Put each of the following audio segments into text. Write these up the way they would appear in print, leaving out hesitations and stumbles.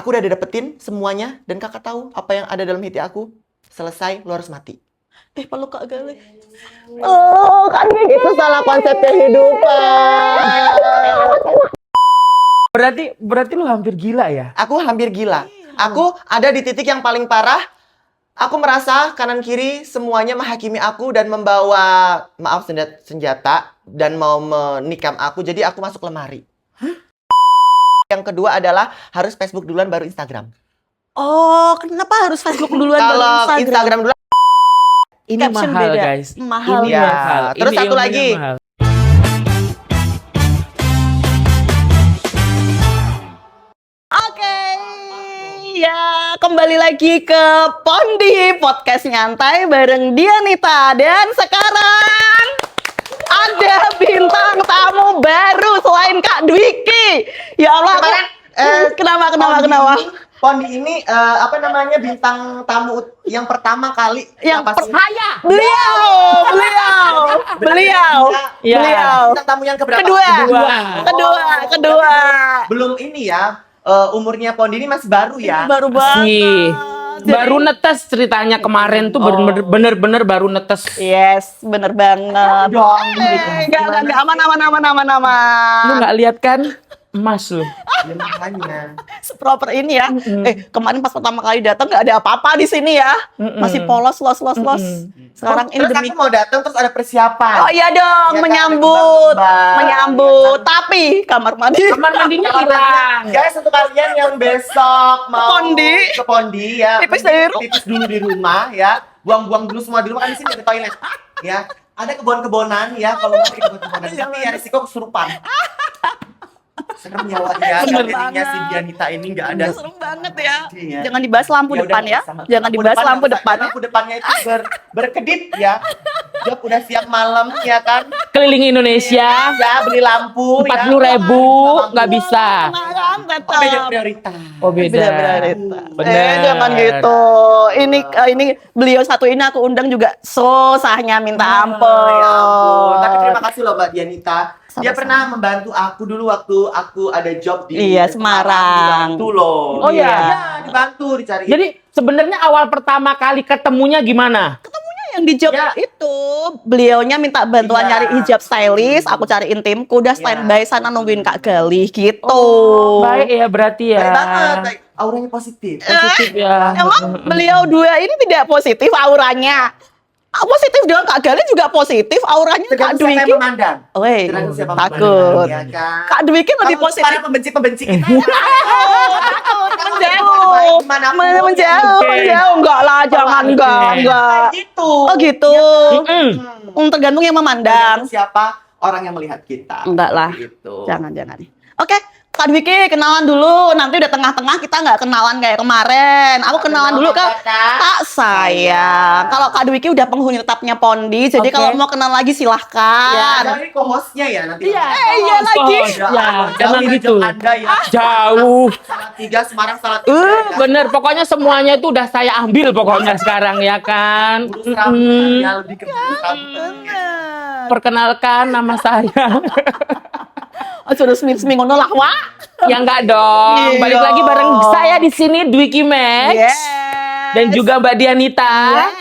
Aku udah dapetin semuanya dan kakak tahu apa yang ada dalam hati aku. Selesai, lo harus mati. Peluk Kak Galih. Oh, kan itu salah konsep kehidupan. Berarti lu hampir gila ya? Aku hampir gila. Aku ada di titik yang paling parah. Aku merasa kanan kiri semuanya menghakimi aku dan membawa, maaf, senjata dan mau menikam aku. Jadi aku masuk lemari. Yang kedua adalah harus Facebook duluan baru Instagram. Oh, kenapa harus Facebook duluan baru Kalau Instagram duluan. Ini Caption mahal beda. guys. Mahal. Ini Ya. mahal. Terus Ini satu ilmunya lagi. mahal. Oke, ya kembali lagi ke Pondi Podcast Nyantai bareng Dianita. Dan sekarang ada bintang tamu baru selain Kak Dwiki. Ya Allah, kenapa? Pondi ini apa namanya, bintang tamu yang pertama kali Yang apa sih? Beliau. Ya. Bintang tamu yang keberapa? Kedua. Belum ini ya. Umurnya Pondi ini masih baru ya. Baru banget. Sih. Baru netes ceritanya kemarin tuh bener-bener baru netes. Yes, bener banget. Dong. Enggak, aman. Lu nggak lihat kan? Emas lu. Ya, makanya. Seproper ini ya. Kemarin pas pertama kali datang nggak ada apa-apa di sini ya. Masih polos, los. Sekarang ini Terus demi. aku mau datang terus ada persiapan. Oh iya dong, Ya kan, menyambut. kembar-kembar. Tapi kamar mandi. Kamar mandinya hilang. Guys, untuk kalian yang besok mau Pondi. ke Pondi ya, Pipis dari rumah. pipis dulu di rumah ya, buang-buang dulu semua di rumah, kan di sini ada toilet ya, ada kebon-kebonan ya, kalau mau di kebon-kebonan, tapi ya risiko kesurupan. Serem ya, Wak, ya. Bener Jadinya si banget. Dianita ini nggak ada. Serem banget ya. Iya. Jangan dibahas lampu Ya udah, depan ya. sama. Jangan dibahas lampu depan ya. Lampu depannya itu berkedip ya. Dia udah siap malam ya kan. Keliling Indonesia. Ya beli lampu 40.000 nggak bisa. Sekarang Beda tetap. prioritas. Oh beda. Bener. Jangan gitu. Ini beliau satu ini aku undang juga susahnya minta ampun. Ya ampun. Tapi terima kasih loh Mbak Dianita. Dia Sama-sama. pernah membantu aku dulu waktu aku ada job di Iya, Semarang. Dibantu loh. Oh, iya? Iya, dibantu dicari. Jadi sebenarnya awal pertama kali ketemunya gimana? Yang di job Ya. itu beliaunya minta bantuan Iya. nyari hijab stylist, aku cariin timku, udah standby sana nungguin Kak Galih gitu. Baik ya berarti ya. baik banget, baik. Auranya positif. Positif ya. Emang beliau dua ini tidak positif auranya? Positif dong, Kak Galih juga positif auranya. Kak Tergantung siapa Dwiki, yang memandang. weh, Tergantung siapa yang takut. memandang, ya kan? Kak Dwiki lebih Kalau positif. para pembenci-pembenci kita ya. Menjauh, menjauh, enggak lah, jangan, enggak. Kayak gitu. Oh gitu. Mm-mm. Tergantung yang memandang. Tergantung siapa orang yang melihat kita. Enggak lah. Gitu. Jangan. Oke, Kak Dwiki kenalan dulu. Nanti udah tengah-tengah kita nggak kenalan kayak kemarin. Aku kenalan dulu ke Kak sayang. Kalau Kak Dwiki udah penghuni tetapnya Pondi, jadi Oke. kalau mau kenal lagi Ya, silahkan. dari co-hostnya ya nanti. Iya. Iya lagi. Ya, Jauh emang ya gitu. jauh Anda ya. Jauh. Salatiga, Semarang, Salatiga. ya. Bener, pokoknya semuanya itu udah saya ambil pokoknya sekarang ya kan. Lurus rambut, ya lebih ke lurus rambut. Perkenalkan nama saya. Oh, sudah seminggu lah, Wak. Ya enggak dong. Iya. Balik lagi bareng saya di sini Dwiki Max Yes. dan juga Mbak Dianita. Yes.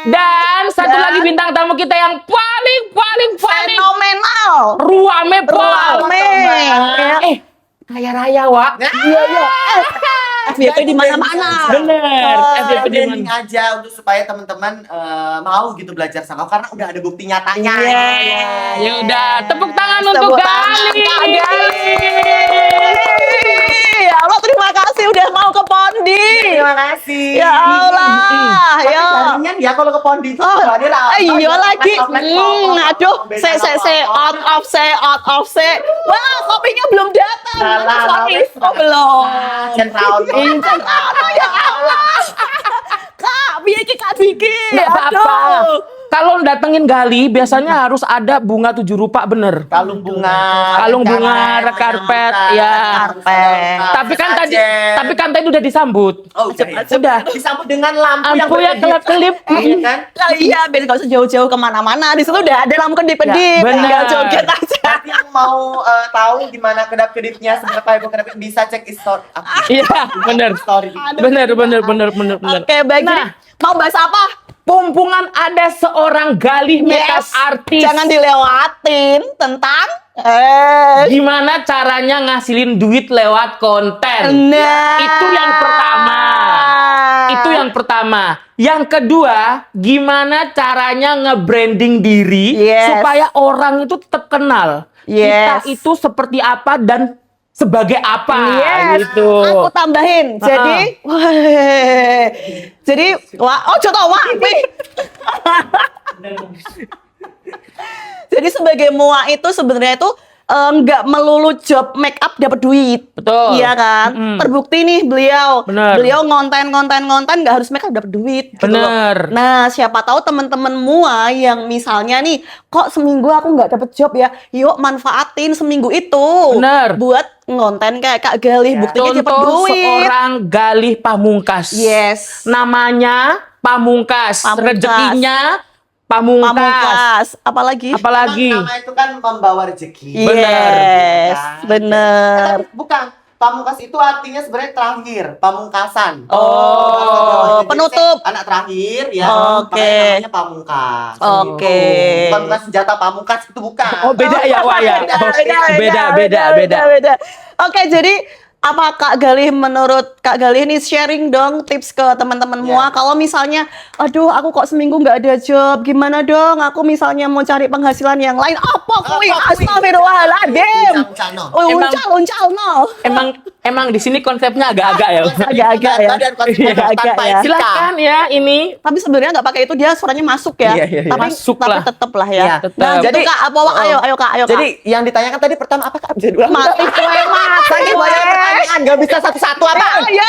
Dan satu Dan- lagi bintang tamu kita yang paling Fenomenal. ruame pol. Rame. Kaya raya, Wak. Iya. FYP di mana-mana. Bener. FYP di Branding mana? aja untuk supaya teman-teman mau gitu belajar sama aku, karena udah ada bukti nyatanya. Ya udah, tepuk tangan Tepuk untuk tangan, Gali. Kak Ya Allah, terima kasih udah mau ke Pondi. Terima kasih. Ya Allah. Tapi Ya. jaringan ya kalau ke Pondi itu Oh, dia iya lagi. Aduh, out of say. Wah, kopinya belum datang. Mana suami? Oh, belum. Central. Ya Allah. Kak, biar Kak Dwiki. Nggak apa-apa. Aduh. Kalau datengin Gali biasanya harus ada bunga 7 rupa bener. Kalung bunga, Red karpet, ya. Karpet. Tapi kan tadi udah disambut. Oh, iya. Udah. Disambut dengan lampu Lampu yang kelip-kelip. Iya kan? Lah iya, biar nggak usah jauh-jauh kemana-mana. Di situ udah ada lampu kedip-kedip. Ya, benar. Tinggal joget aja. Nanti yang mau tahu gimana kedap-kedipnya seberapa heboh kedap bisa cek story aku. Iya, bener. Story. Bener. Oke, baik. Nah. Jadi, mau bahas apa? Pumpungan ada seorang Galih makeup artis. Jangan dilewatin tentang Gimana caranya ngasilin duit lewat konten? Nah. Itu yang pertama. Yang kedua, gimana caranya nge-branding diri Yes. supaya orang itu tetap kenal. Yes. Kita itu seperti apa dan sebagai apa Yes. gitu. Aku tambahin. Jadi, contoh Jadi sebagai mua itu sebenarnya itu nggak melulu job make up dapat duit. Betul. Iya kan? Terbukti nih beliau. Bener. Beliau ngonten nggak harus make up dapat duit. gitu loh. Bener. Nah, siapa tahu teman-teman mua yang misalnya nih, kok seminggu aku nggak dapat job ya? Yuk manfaatin seminggu itu. Bener. Buat ngonten kayak Kak Galih, buktinya dapat Contoh duit. seorang Galih Pamungkas. Yes. Namanya Pamungkas. Pamungkas. Rezekinya Pamungkas. Pamungkas. Apalagi? Apalagi? Nama itu kan membawa rezeki. Bener. Yes, Kan? bener. Bukan. Pamungkas itu artinya sebenarnya terakhir, pamungkasan. Oh, Jadi penutup. saya anak terakhir ya. Oke. Makanya namanya pamungkas. Oke. Gitu. Bukan bukan senjata pamungkas itu bukan. Oh, beda ya, Wak ya? Beda. Oke, jadi apa Kak Galih, menurut Kak Galih ini sharing dong tips ke teman-teman mua kalau misalnya aduh aku kok seminggu nggak ada job, gimana dong aku misalnya mau cari penghasilan yang lain, apa kuy, astagfirullahaladzim, Uncal, no. uncal no. Emang di sini konsepnya agak-agak ya. Agak-agak ya. Badan konsep Agak-agak tanpa ya. etika. Silakan ya ini. Tapi sebenarnya nggak pakai itu, dia suaranya masuk ya. Iya. Masuk tapi lah. tetep lah ya. Iya, tetep. Nah, jadi Jadi, Kak, apa ayo Kak. Jadi yang ditanyakan tadi pertama apa Kak? Bisa diulang? Mati gue, mati Saking gue. banyak pertanyaan, nggak bisa satu-satu apa? Iya.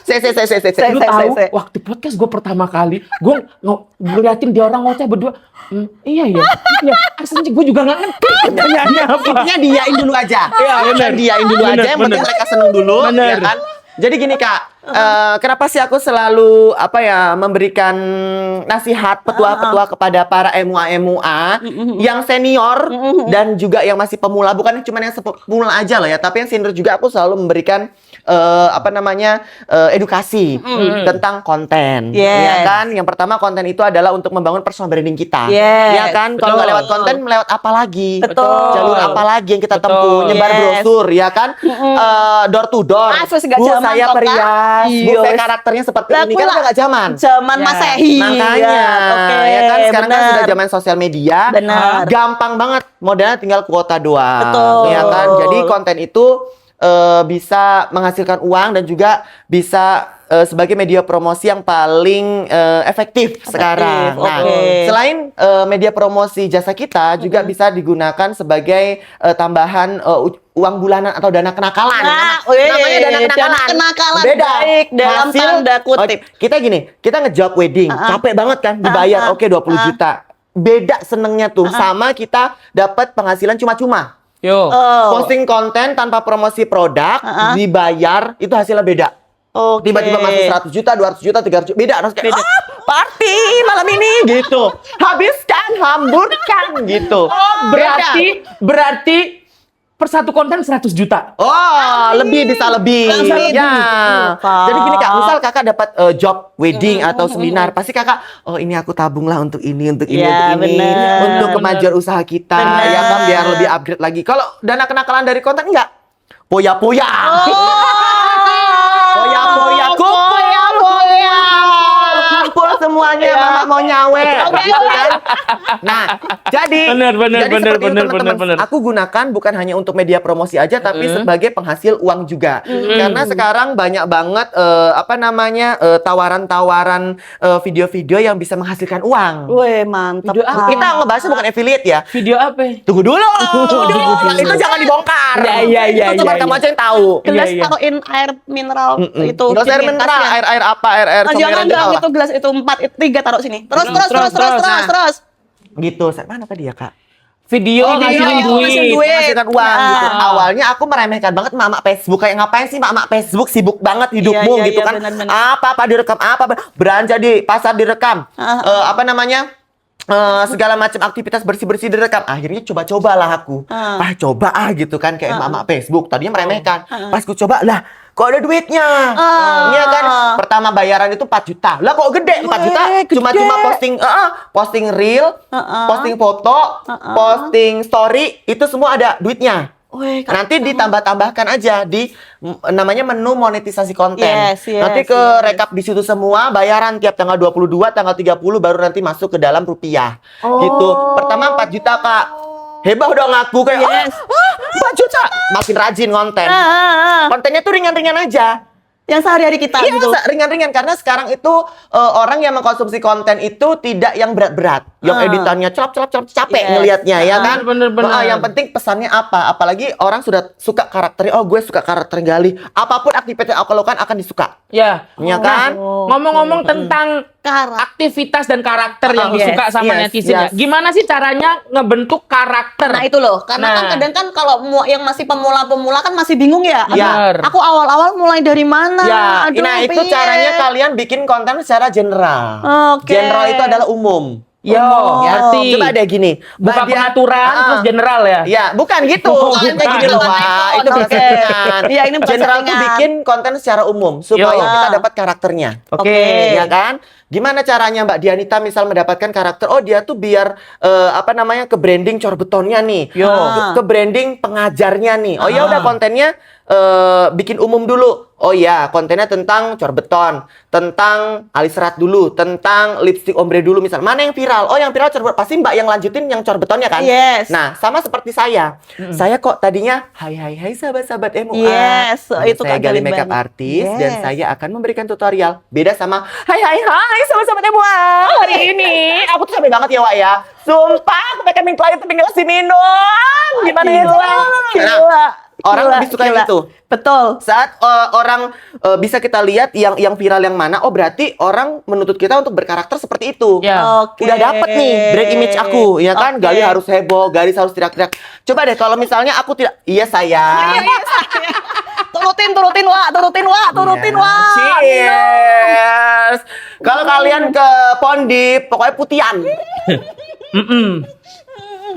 Saya. Lu tahu waktu podcast gue pertama kali gue ngeliatin dia orang ngoceh berdua. Iya. Aslinya gue juga nggak ngerti pertanyaannya apa. Intinya diain dulu aja. Iya, benar. Diain dulu Benar, aja, yang penting benar. mereka seneng dulu, Benar. ya kan? Jadi gini Kak, kenapa sih aku selalu memberikan nasihat petua-petua kepada para MUA yang senior dan juga yang masih pemula, bukan cuma yang pemula aja loh ya, tapi yang senior juga aku selalu memberikan edukasi tentang konten. Yes. Ya kan? Yang pertama, konten itu adalah untuk membangun personal branding kita. Yes. Ya kan? Kalau nggak Betul. lewat konten, lewat apa lagi? Betul. Jalur apa lagi yang kita Betul. tempuh? Nyebar Yes. brosur, ya kan? Door to door. Wes gak Bu, zaman saya kok, Kak. perias. Bu, Iya, saya wes. karakternya seperti Lah, ini. aku Kan lah udah nggak zaman. Zaman Ya. Masehi. Makanya, Oke, ya kan? Sekarang kan benar. sudah zaman sosial media. Benar. Gampang banget. Modalnya tinggal kuota doang. Betul. Ya kan? Jadi konten itu bisa menghasilkan uang dan juga bisa sebagai media promosi yang paling efektif sekarang. Nah, oke. selain media promosi jasa kita juga bisa digunakan sebagai tambahan uang bulanan atau dana kenakalan. Nah, Namanya dana kenakalan. dana kenakalan, Beda. baik, dalam tanda kutip. Kita gini, kita ngejob wedding, capek banget kan, dibayar oke 20 juta. Beda senengnya tuh sama kita dapat penghasilan cuma-cuma. Yo. Posting konten tanpa promosi produk, dibayar, itu hasilnya beda. Oke. Tiba-tiba masuk 100 juta, 200 juta, 300 juta. Beda. Harus kayak, party malam ini, gitu. Habiskan, hamburkan, gitu. Berarti per satu konten 100 juta. Oh, lebih bisa lebih. Langsung Ya. Kak. Jadi gini Kak, misal Kakak dapat job wedding atau seminar, pasti Kakak, oh ini aku tabunglah untuk ini, untuk ini, Ya, untuk ini, bener. untuk kemajuan usaha kita, Bener. ya kan, biar lebih upgrade lagi. Kalau dana kenakalan dari konten enggak, poya-poya. Poya-poya, poya-poya. Kumpul semuanya, mama mau nyawe. Gitu kan? Nah, jadi Bener, seperti itu, teman-teman. bener. Aku gunakan bukan hanya untuk media promosi aja, tapi sebagai penghasil uang juga. Karena sekarang banyak banget tawaran-tawaran video-video yang bisa menghasilkan uang. Weh, mantap. Video apa? Kita ngebahasnya bukan affiliate ya. Video apa? Tunggu dulu. Itu jangan dibongkar. Iya, Itu cuma iya, kamu iya. aja yang tahu. Gelas Iya. taruhin air mineral itu. Nggak usah air dingin mineral, tasnya. air apa, air Oh, comberan jangan juga dong, lah. itu gelas itu 4, 3 taruh sini. nih. Terus. Gitu. Mana tadi ya, Kak? Video ngasilin ngasilin duit. duit. Menghasilkan uang Ya. gitu. Awalnya aku meremehkan banget mama Facebook, kayak ngapain sih mama Facebook, sibuk banget hidupmu Iya, gitu iya, kan. benar-benar. Apa direkam, belanja di pasar direkam. Apa namanya? Segala macam aktivitas bersih-bersih direkam. Akhirnya coba-cobalah aku. Coba gitu kan kayak mama Facebook. Tadinya meremehkan. Pas ku coba lah, kok ada duitnya. Iya kan? Pertama bayaran itu 4 juta. Lah kok gede 4 juta? Gede. Cuma posting reel, posting foto, posting story, itu semua ada duitnya. Weh, Nanti ditambah-tambahkan aja di namanya menu monetisasi konten. Yes, Nanti ke rekap di situ semua, bayaran tiap tanggal 22, tanggal 30 baru nanti masuk ke dalam rupiah. Gitu. Pertama 4 juta, Kak. Hebat dong aku kayak 4 juta. Makin rajin konten. Kontennya tuh ringan-ringan aja. Yang sehari-hari kita Iya, gitu. ringan-ringan karena sekarang itu orang yang mengkonsumsi konten itu tidak yang berat-berat, yang editannya celap capek Yes. ngelihatnya ya kan. Bener-bener. Yang penting pesannya apa? Apalagi orang sudah suka karakternya. Oh, gue suka karakter Galih. Apapun aktivitas yang aku lakukan akan disuka. Ya. Ya kan? Ngomong-ngomong tentang aktivitas dan karakter yang Yes, disuka sama netizen ya. Gimana sih caranya ngebentuk karakter? Nah itu loh, karena kan kadang kan kalau yang masih pemula-pemula kan masih bingung ya. Aduh, Bener. aku awal-awal mulai dari mana? Ya, Aduh, nah itu piye? caranya kalian bikin konten secara general. Oke. General itu adalah umum. Yo, ngerti. Coba deh gini. Buka Mbak Dian- pengaturan terus general ya. Ya, bukan gitu. Oh, Kontennya bukan. gini loh, Bukan Wak. itu. Itu bukan Oke. settingan. Iya, ini bukan General tuh settingan. bikin konten secara umum supaya Yo. kita dapat karakternya. Oke. Ya kan? Gimana caranya Mbak Dianita misal mendapatkan karakter? Oh, dia tuh biar ke branding corbetonnya nih. Yo. Ke branding pengajarnya nih. Oh ya udah kontennya bikin umum dulu. Oh ya, kontennya tentang corbeton, tentang alis serat dulu, tentang lipstick ombre dulu misal. Mana yang viral? Oh, yang viral corbeton. Pasti Mbak yang lanjutin yang corbetonnya kan? Yes. Nah, sama seperti saya. Saya kok tadinya hai sahabat-sahabat MUA. Yes, itu Saya Kak Galih Galih makeup banget. artist Yes. dan saya akan memberikan tutorial. Beda sama hai sahabat-sahabat MUA. Hari ini aku tuh capek banget ya, Wak ya. Sumpah, aku pengen klien tuh pengen ngasih minum. Gimana ya, Wak? Nah, orang lebih suka yang itu. Betul. Saat orang bisa kita lihat yang viral yang mana, oh berarti orang menuntut kita untuk berkarakter seperti itu. Ya. Oke. Udah dapet nih brand image aku, ya kan? Oke. Galih harus heboh, Galih harus teriak-teriak. Coba deh kalau misalnya aku tidak, iya sayang. Turutin Wak. Cheers. Kalau kalian ke Pondip, pokoknya putian.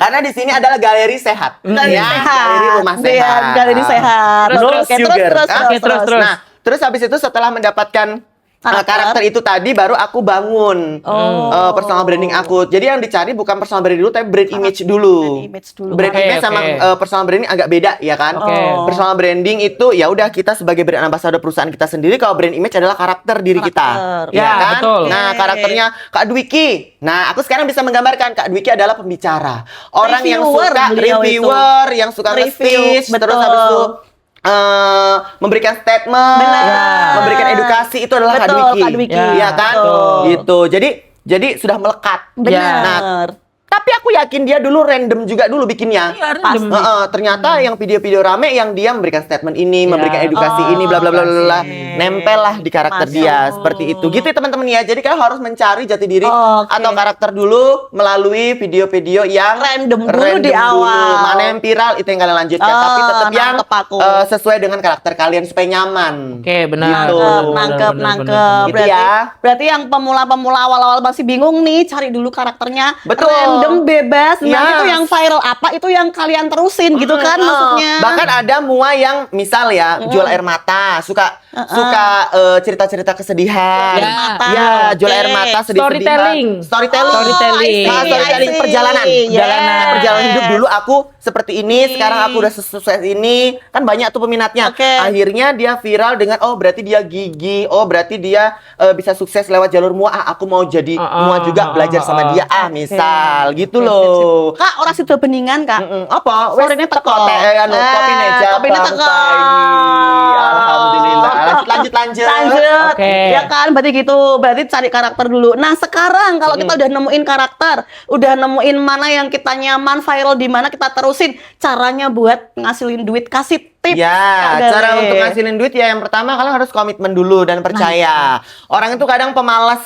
Karena di sini adalah galeri sehat. Galeri Ya, sehat. galeri rumah Iya, sehat. galeri sehat. No Oke, sugar. terus. Nah, terus habis itu setelah mendapatkan karakter itu tadi baru aku bangun personal branding aku. Jadi yang dicari bukan personal branding dulu tapi brand image dulu. Brand image dulu. Brand Oke, image sama oke. personal branding agak beda ya kan? Oke. Personal branding itu ya udah kita sebagai brand ambassador perusahaan kita sendiri, kalau brand image adalah karakter diri kita. Karakter. Ya Ya, kan? betul. Nah, karakternya Kak Dwiki. Nah, aku sekarang bisa menggambarkan Kak Dwiki adalah pembicara. Orang yang Reviewer suka beliau itu. reviewer, yang suka Review, nge-speech, terus betul. habis itu memberikan statement, Benar. memberikan edukasi, itu adalah Betul, Kak Dwiki. Kak Dwiki. Iya kan? Betul. Gitu. Jadi sudah melekat. Benar. Tapi aku yakin dia dulu random juga dulu bikinnya. Iya, Pas random. ternyata yang video-video rame yang dia memberikan statement ini, memberikan edukasi ini, bla bla bla bla bla. Nempel lah di karakter Masuk. dia seperti itu. Gitu ya teman-teman ya. Jadi kalian harus mencari jati diri Oke. atau karakter dulu melalui video-video yang Random dulu di awal. Mana yang viral itu yang kalian lanjutkan, tapi tetap yang nangkep aku. sesuai dengan karakter kalian supaya nyaman. Oke, benar. Gitu. Nangkep. Gitu Berarti, ya. berarti yang pemula-pemula awal-awal masih bingung nih, cari dulu karakternya. Betul. Random, bebas. Nanti Yes. tuh yang viral apa, itu yang kalian terusin gitu kan maksudnya. Bahkan ada mua yang misal ya jual air mata, suka cerita-cerita kesedihan. Ya. Ya, jual Oke. air mata sedih-sedihan. Storytelling. Storytelling. I see, Storytelling I see. perjalanan. Yes. Perjalanan hidup dulu aku seperti ini, sekarang aku udah sukses ini. Kan banyak tuh peminatnya. Oke. Akhirnya dia viral dengan oh berarti dia gigi, oh berarti dia bisa sukses lewat jalur mua. Aku mau jadi mua juga, belajar sama dia misal gitu loh. Kak, orang situ beningan, Kak. Apa? Sorenya teko. Kopi neja. Kopinya teko. Alhamdulillah. Lanjut. Lanjut. Oke. Ya kan, berarti gitu. Berarti cari karakter dulu. Nah, sekarang kalau kita udah nemuin karakter, udah nemuin mana yang kita nyaman, viral di mana, kita terusin. Caranya buat ngasilin duit, kasih tips. Ya, Kak cara Galih. untuk ngasilin duit ya yang pertama kalian harus komitmen dulu dan percaya. Orang itu kadang pemalas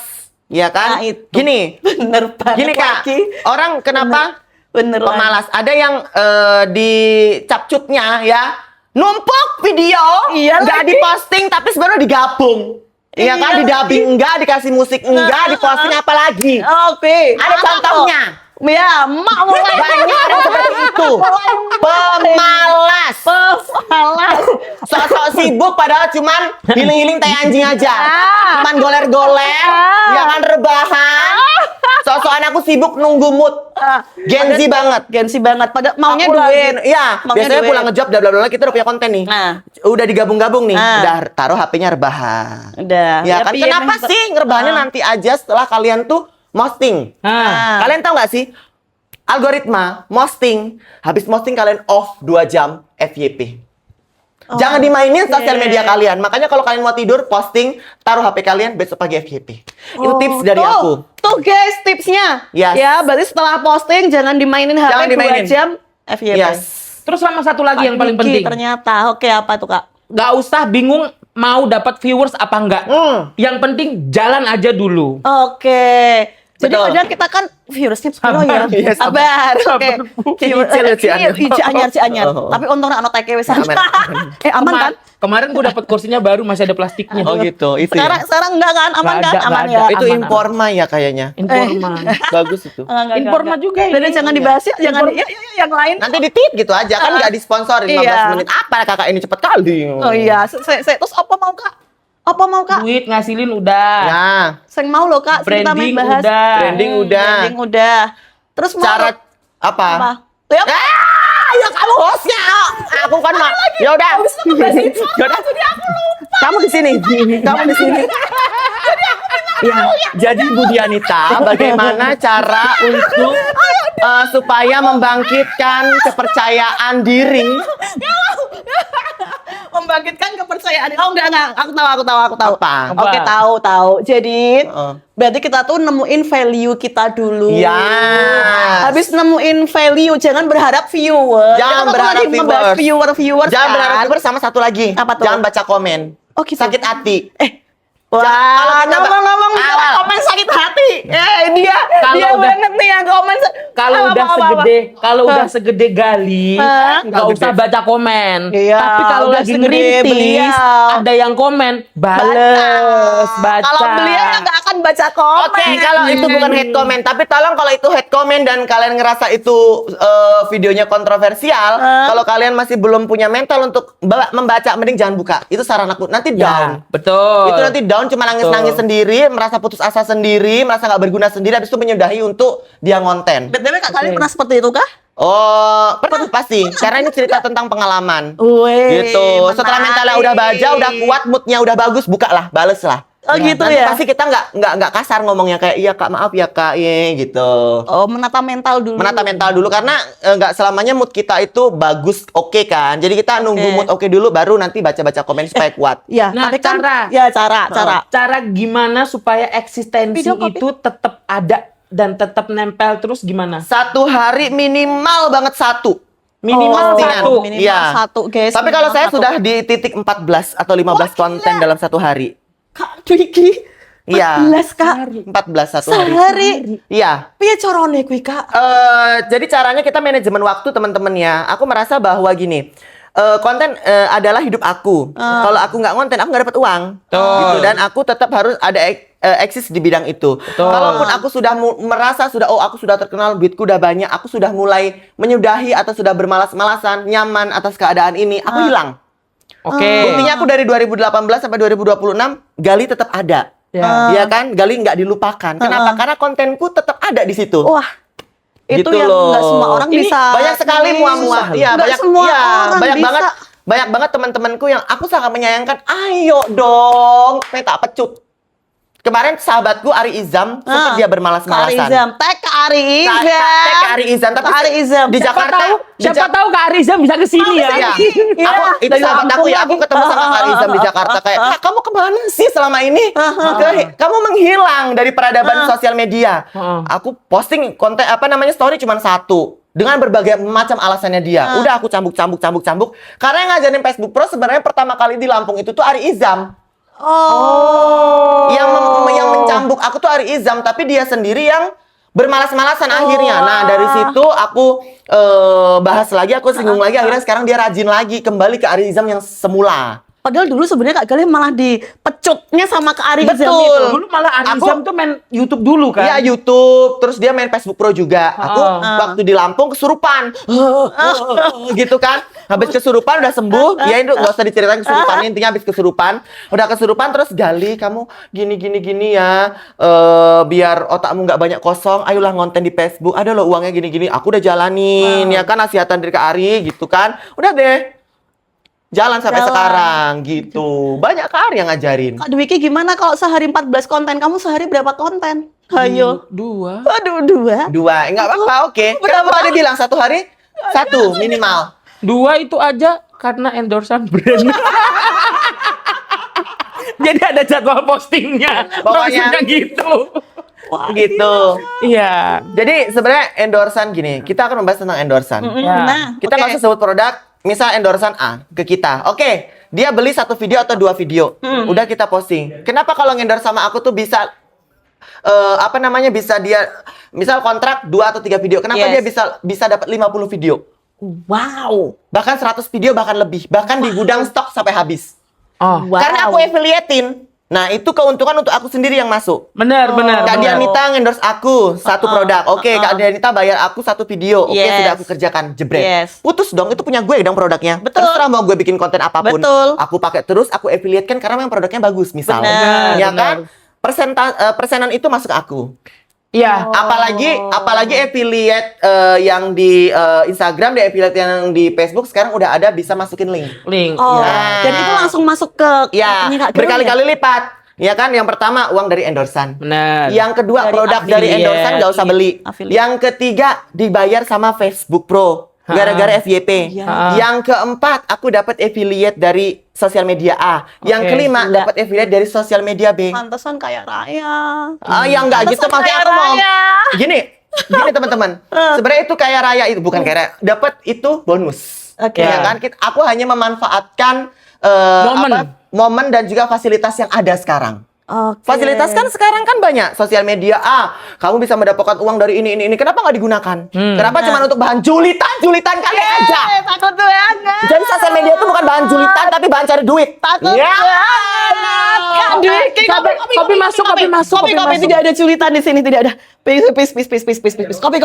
Iya kan? Nah, itu. Gini, Bener banget gini Kak, lagi. orang kenapa Bener lagi. pemalas? Ada yang di capcutnya ya, numpuk video, Iya nggak lagi. diposting tapi sebenarnya digabung. Iya kan, Iya di dubbing enggak, dikasih musik enggak, diposting apa lagi? Oke. Ada contohnya. Ya, mak mulai Banyak yang seperti itu. Pemalas. Pemalas. Sosok sibuk padahal cuman healing-healing tai anjing aja. Ah. Cuman goler-goler, ya kan rebahan. Sosokan aku sibuk nunggu mood. Gen Z banget. Gengsi banget. Pada maunya Aku lagi- duit. Iya, Maunya biasanya duit. pulang ngejob bla bla bla kita udah punya konten nih. Nah. Udah digabung-gabung nih. Ah. Udah taruh HP-nya rebahan. Udah. Ya kan piye kenapa mah- sih ngerebahannya nanti aja setelah kalian tuh posting? Nah, Kalian tahu nggak sih? Algoritma posting, habis posting kalian off 2 jam FYP. Jangan dimainin sosial media kalian. Makanya kalau kalian mau tidur, posting, taruh HP kalian, besok pagi FYP. Itu tips dari tuh, aku. Tuh guys, tipsnya. Yes. Ya, berarti setelah posting jangan dimainin HP Jangan 2 dimainin. jam FYP. Yes. terus sama satu lagi yang paling Niki, penting. ternyata. Oke, apa tuh, Kak? Nggak usah bingung mau dapat viewers apa enggak. Yang penting jalan aja dulu. Oke. Jadi Betul. kadang kita kan virusnya sepiro Sabar, ya. iya, Sabar. Oke. Ci anyar. Ci anyar. Oh. Tapi untungnya ano TK wisan. Aman. Aman kan? Kemarin gue dapat kursinya baru masih ada plastiknya. Oh gitu, itu Sekarang ya. sekarang enggak kan? Aman Nggak kan? ada, Aman nggak ya. ada. Itu Aman, informa ya kayaknya. Informa. Bagus itu. Enggak, Informa juga ini. Dan jangan dibahas ya, jangan ya, yang lain. Nanti di tweet gitu aja kan nggak disponsorin 15 Iya. menit. Apa kakak ini cepet kali. Oh iya, terus apa mau Kak? Apa mau Kak? Duit ngasilin udah. Ya. Sing mau lo Kak, kita main Branding bahas. udah. Branding udah. Branding udah. Terus mau Cara apa? apa? Ya, Ya kamu hostnya. Aku kan mah. Ya udah. Yaudah. Kamu di sini. Kamu di sini. Ya, jadi Bu Dianita, bagaimana cara untuk supaya membangkitkan kepercayaan diri? membangkitkan kepercayaan. Oh enggak, aku tahu. Apa? Oke, tahu. Jadi Heeh. berarti kita tuh nemuin value kita dulu. Ya. Habis nemuin value, jangan berharap viewer. Jangan Kita kan berharap lagi membahas viewers. viewers Jangan kan? berharap viewers sama satu lagi. Apa tuh? Jangan baca komen. Oh, gitu. Sakit hati. Wah, Kalau kita ngomong-ngomong awal. komen sakit hati. Dia Kalau udah- banget nih yang komen. Kalau udah segede gali, Hah? nggak usah baca komen. Iya, Tapi kalau udah lagi segede ngerintis, beliau. ada yang komen, bales, baca. Kalau beliau nggak akan baca komen. Oke, kalau itu bukan hate comment, tapi tolong kalau itu hate comment dan kalian ngerasa itu videonya kontroversial, kalau kalian masih belum punya mental untuk membaca, mending jangan buka. Itu saran aku. Nanti down. Ya, betul. Itu nanti down cuma nangis-nangis sendiri, merasa putus asa sendiri, merasa nggak berguna sendiri, habis itu menyudahi untuk dia ngonten. BTW Kak, kalian pernah seperti itu kah? Oh, pernah pasti. Karena ini cerita tentang pengalaman. Wih, Gitu. Setelah menarik. mentalnya udah baja, udah kuat, moodnya udah bagus, bukalah, bales lah. Oh, gitu Nanti ya? pasti kita nggak kasar ngomongnya kayak iya kak maaf ya kak, iya gitu. Oh, menata mental dulu. Menata mental dulu karena nggak selamanya mood kita itu bagus, oke kan. Jadi kita nunggu mood oke dulu, baru nanti baca-baca komen supaya kuat. Ya, Nah, tapi kan cara. ya cara. Cara gimana supaya eksistensi Video copy. itu tetap ada dan tetap nempel terus gimana? 1 hari minimal banget 1. Minimal Postingan. satu. Minimal Iya. 1, guys. Tapi kalau Minimal saya 1. sudah di titik 14 atau 15 konten dalam 1 hari. Kak Dwiki. Iya. 14 Kak. 14 1 hari. Sehari. Iya. Piye carane kuwi Kak? Jadi caranya kita manajemen waktu teman-teman ya. Aku merasa bahwa gini, konten adalah hidup aku. Kalau aku nggak konten, aku nggak dapat uang. Betul. Gitu. Dan aku tetap harus ada eksis di bidang itu. Kalaupun aku sudah merasa aku sudah terkenal, duitku udah banyak, aku sudah mulai menyudahi atau sudah bermalas-malasan, nyaman atas keadaan ini, aku hilang. Oke. Buktinya aku dari 2018 sampai 2026, Gali tetap ada. Ya. Iya kan? Gali nggak dilupakan. Kenapa? Karena kontenku tetap ada di situ. Wah. Itu Gitu yang loh. nggak semua orang Ini bisa. banyak sekali muah-muah. Iya, Nggak banyak semua iya, orang banyak bisa. banget teman-temanku yang aku sangat menyayangkan. Ayo dong, saya tak pecut. Kemarin sahabatku Ari Izam sempat dia Kak Ari bermalas-malasan. Izam. Tag Kak Ari Izam. Tag Kak Ari Izam, tapi Kak Ari Izam. di Jakarta. Siapa tahu Kak Ariza bisa ke sini ya. Iya. Iya, Aku itu dari sahabat aku Lampung ya. Aku lagi. ketemu sama Kak Rizam di Jakarta kayak, "Kak, kamu kemana sih selama ini? Kamu menghilang dari peradaban sosial media." Aku posting konten story cuma 1 dengan berbagai macam alasannya dia. Udah aku cambuk. Karena yang ngajarin Facebook Pro sebenarnya pertama kali di Lampung itu tuh Ari Izam. Oh. Yang mencambuk Facebook aku tuh Ari Izam, tapi dia sendiri yang bermalas-malasan akhirnya. Nah, dari situ aku bahas lagi, aku singgung lagi, akhirnya sekarang dia rajin lagi kembali ke Ari Izam yang semula. Padahal dulu sebenarnya Kak Galih malah dipecutnya sama ke Ari Izam Betul. itu. Dulu malah Arizam tuh main YouTube dulu kan? Iya, YouTube, terus dia main Facebook Pro juga. Aku waktu di Lampung kesurupan. Gitu kan. Habis kesurupan udah sembuh, ya itu nggak usah diceritain kesurupannya, intinya habis kesurupan. Udah kesurupan terus Gali, kamu gini ya, biar otakmu nggak banyak kosong, ayolah ngonten di Facebook. Ada loh uangnya gini. Aku udah jalanin, ya kan, nasihatan dari Kak Ari gitu kan. Udah deh. Jalan sampai sekarang gitu. Banyak Kak Ari yang ngajarin. Kak Dwiki gimana kalau sehari 14 konten? Kamu sehari berapa konten? Ayo. 2. Aduh, 2. Enggak apa-apa, oke. Kan Berapa? tadi bilang 1 hari 1 minimal. 2 itu aja karena endorsan brand. Jadi ada jadwal postingnya. Pokoknya Maksudnya gitu. Wah, Gitu. Iya. Jadi sebenarnya endorsan gini, kita akan membahas tentang endorsan. Ya. Nah, Kita nggak usah sebut produk, misal endorsan A ke kita. Oke, dia beli 1 video atau 2 video. Udah kita posting. Kenapa kalau ngendorse sama aku tuh bisa bisa dia misal kontrak 2 atau 3 video. Kenapa Yes. dia bisa dapat 50 video? wow. Bahkan 100 video bahkan lebih. Bahkan di gudang stok sampai habis. Oh, Wow. Karena aku affiliatein. Nah, itu keuntungan untuk aku sendiri yang masuk. benar. Kak Dianita nge-endorse aku 1 produk. Oke, Kak Dianita bayar aku 1 video. Oke, Yes. sudah aku kerjakan. Jebret. Yes. Putus dong, itu punya gue dong produknya. Betul. Terserah mau gue bikin konten apapun. Betul. Aku pakai terus, aku affiliate kan karena memang produknya bagus, misal. Benar, Ya benar. kan? Persenan itu masuk ke aku. Iya. Apalagi affiliate yang di Instagram, di affiliate yang di Facebook sekarang udah ada bisa masukin link. Link. Oh, Ya. dan itu langsung masuk ke Ya, rekeningnya Kak Galih berkali-kali lipat. Ya kan, yang pertama uang dari endorsan. Benar. Yang kedua Dari produk dari affiliate. endorsan nggak usah beli. Affiliate. Yang ketiga dibayar sama Facebook Pro gara-gara FYP. Iya. Yang keempat aku dapat affiliate dari sosial media A. Yang Oke. kelima Gila. dapat affiliate dari sosial media B. Pantesan kayak raya. Yang nggak gitu Pantesan maksudnya kaya aku mau. raya. Gini teman-teman. Sebenarnya itu kaya raya itu bukan kaya raya. Dapat itu bonus. Oke. Ya kan? Aku hanya memanfaatkan Momen. momen dan juga fasilitas yang ada sekarang. Oke. Fasilitas kan sekarang kan banyak. Sosial media, kamu bisa mendapatkan uang dari ini. Kenapa nggak digunakan? Kenapa cuma untuk bahan julitan kali aja? Takut banget. Jadi sosial media itu bukan bahan julitan, tapi bahan cari duit. Takut Ya. banget. Kak Dwiki, Kopi masuk. Kopi, tidak ada culitan di sini, tidak ada. Please. Kopi.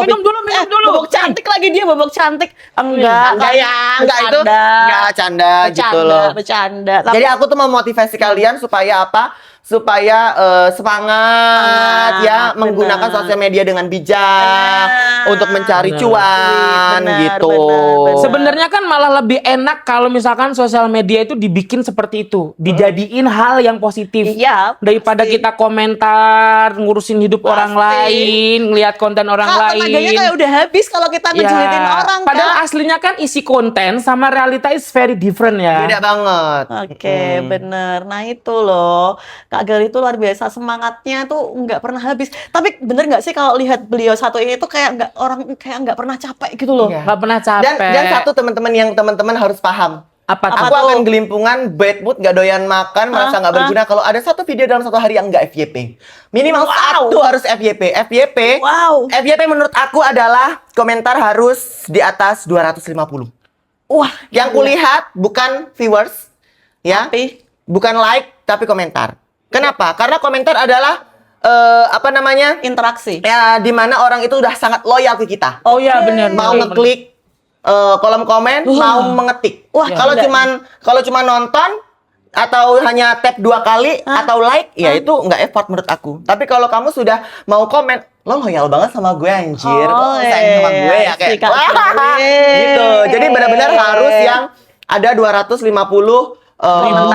Minum dulu. Bobok cantik lagi dia, bobok cantik. Enggak Enggak itu. Enggak canda gitu loh. Bercanda. Jadi aku tuh memotivasi kalian supaya apa? Supaya semangat ya, benar. menggunakan sosial media dengan bijak Benar. untuk mencari Benar. cuan Benar, gitu. benar. Sebenarnya kan malah lebih enak kalau misalkan sosial media itu dibikin seperti itu, dijadiin hal yang positif. Iya, Daripada pasti. kita komentar, ngurusin hidup orang Pasti. lain, ngelihat konten orang Kak, tenaganya lain. kayak udah habis kalau kita ngejulitin orang, Padahal Kak. aslinya kan isi konten sama realita is very different ya. Beda banget. Oke, bener. Nah itu loh, Kak Galih itu luar biasa, semangatnya tuh nggak pernah habis. Tapi bener nggak sih kalau lihat beliau satu ini tuh kayak nggak pernah capek gitu loh. Iya. Nggak pernah capek. Dan satu teman-teman yang teman-teman harus paham. Apa Aku tuh? akan gelimpungan, bad mood, gak doyan makan, merasa nggak berguna kalau ada 1 video dalam 1 hari yang nggak FYP. Minimal Wow. 1 harus FYP. Wow. FYP menurut aku adalah komentar harus di atas 250. Wah, Yang kulihat bukan viewers, ya, tapi bukan like, tapi komentar. Kenapa? Karena komentar adalah interaksi. ya di mana orang itu udah sangat loyal ke kita. Oh iya benar. Mau benar. ngeklik kolom komen, mau mengetik. Wah, kalau gila. cuma nonton atau hanya tap 2 kali atau like, ya itu nggak effort menurut aku. Tapi kalau kamu sudah mau komen, lo loyal banget sama gue anjir, lo sayang sama gue ya kayak si Kak wah, Galih. gitu. Jadi benar-benar harus yang ada 250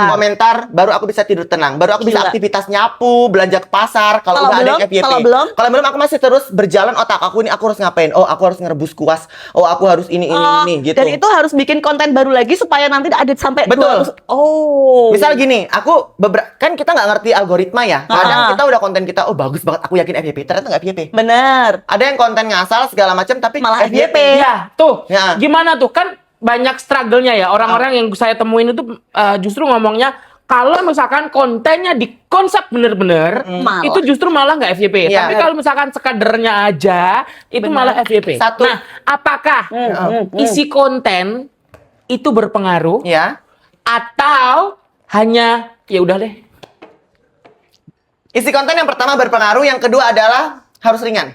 komentar, baru aku bisa tidur tenang, baru aku bisa Gila. aktivitas nyapu, belanja ke pasar. Kalau Kalau udah ada belum, yang FYP, kalau belum? aku masih terus berjalan otak aku ini, aku harus ngapain? Oh, aku harus ngerebus kuas. Oh, aku harus ini gitu. Dan itu harus bikin konten baru lagi supaya nanti ada sampai Betul. 200. Oh. Misal gini, kan kita nggak ngerti algoritma ya. Kadang kita udah konten kita, oh bagus banget, aku yakin FYP. Ternyata nggak FYP. Bener. Ada yang konten ngasal segala macam, tapi Malah FYP. Ya, tuh. Ya. Gimana tuh? Kan banyak struggle-nya ya. Orang-orang yang saya temuin itu justru ngomongnya kalau misalkan kontennya di konsep bener-bener, Malah. itu justru malah nggak FYP. Iya. Tapi kalau misalkan sekadernya aja, itu malah FYP. Satu. Nah, apakah isi konten itu berpengaruh Ya. atau hanya ya udah deh? Isi konten yang pertama berpengaruh, yang kedua adalah harus ringan.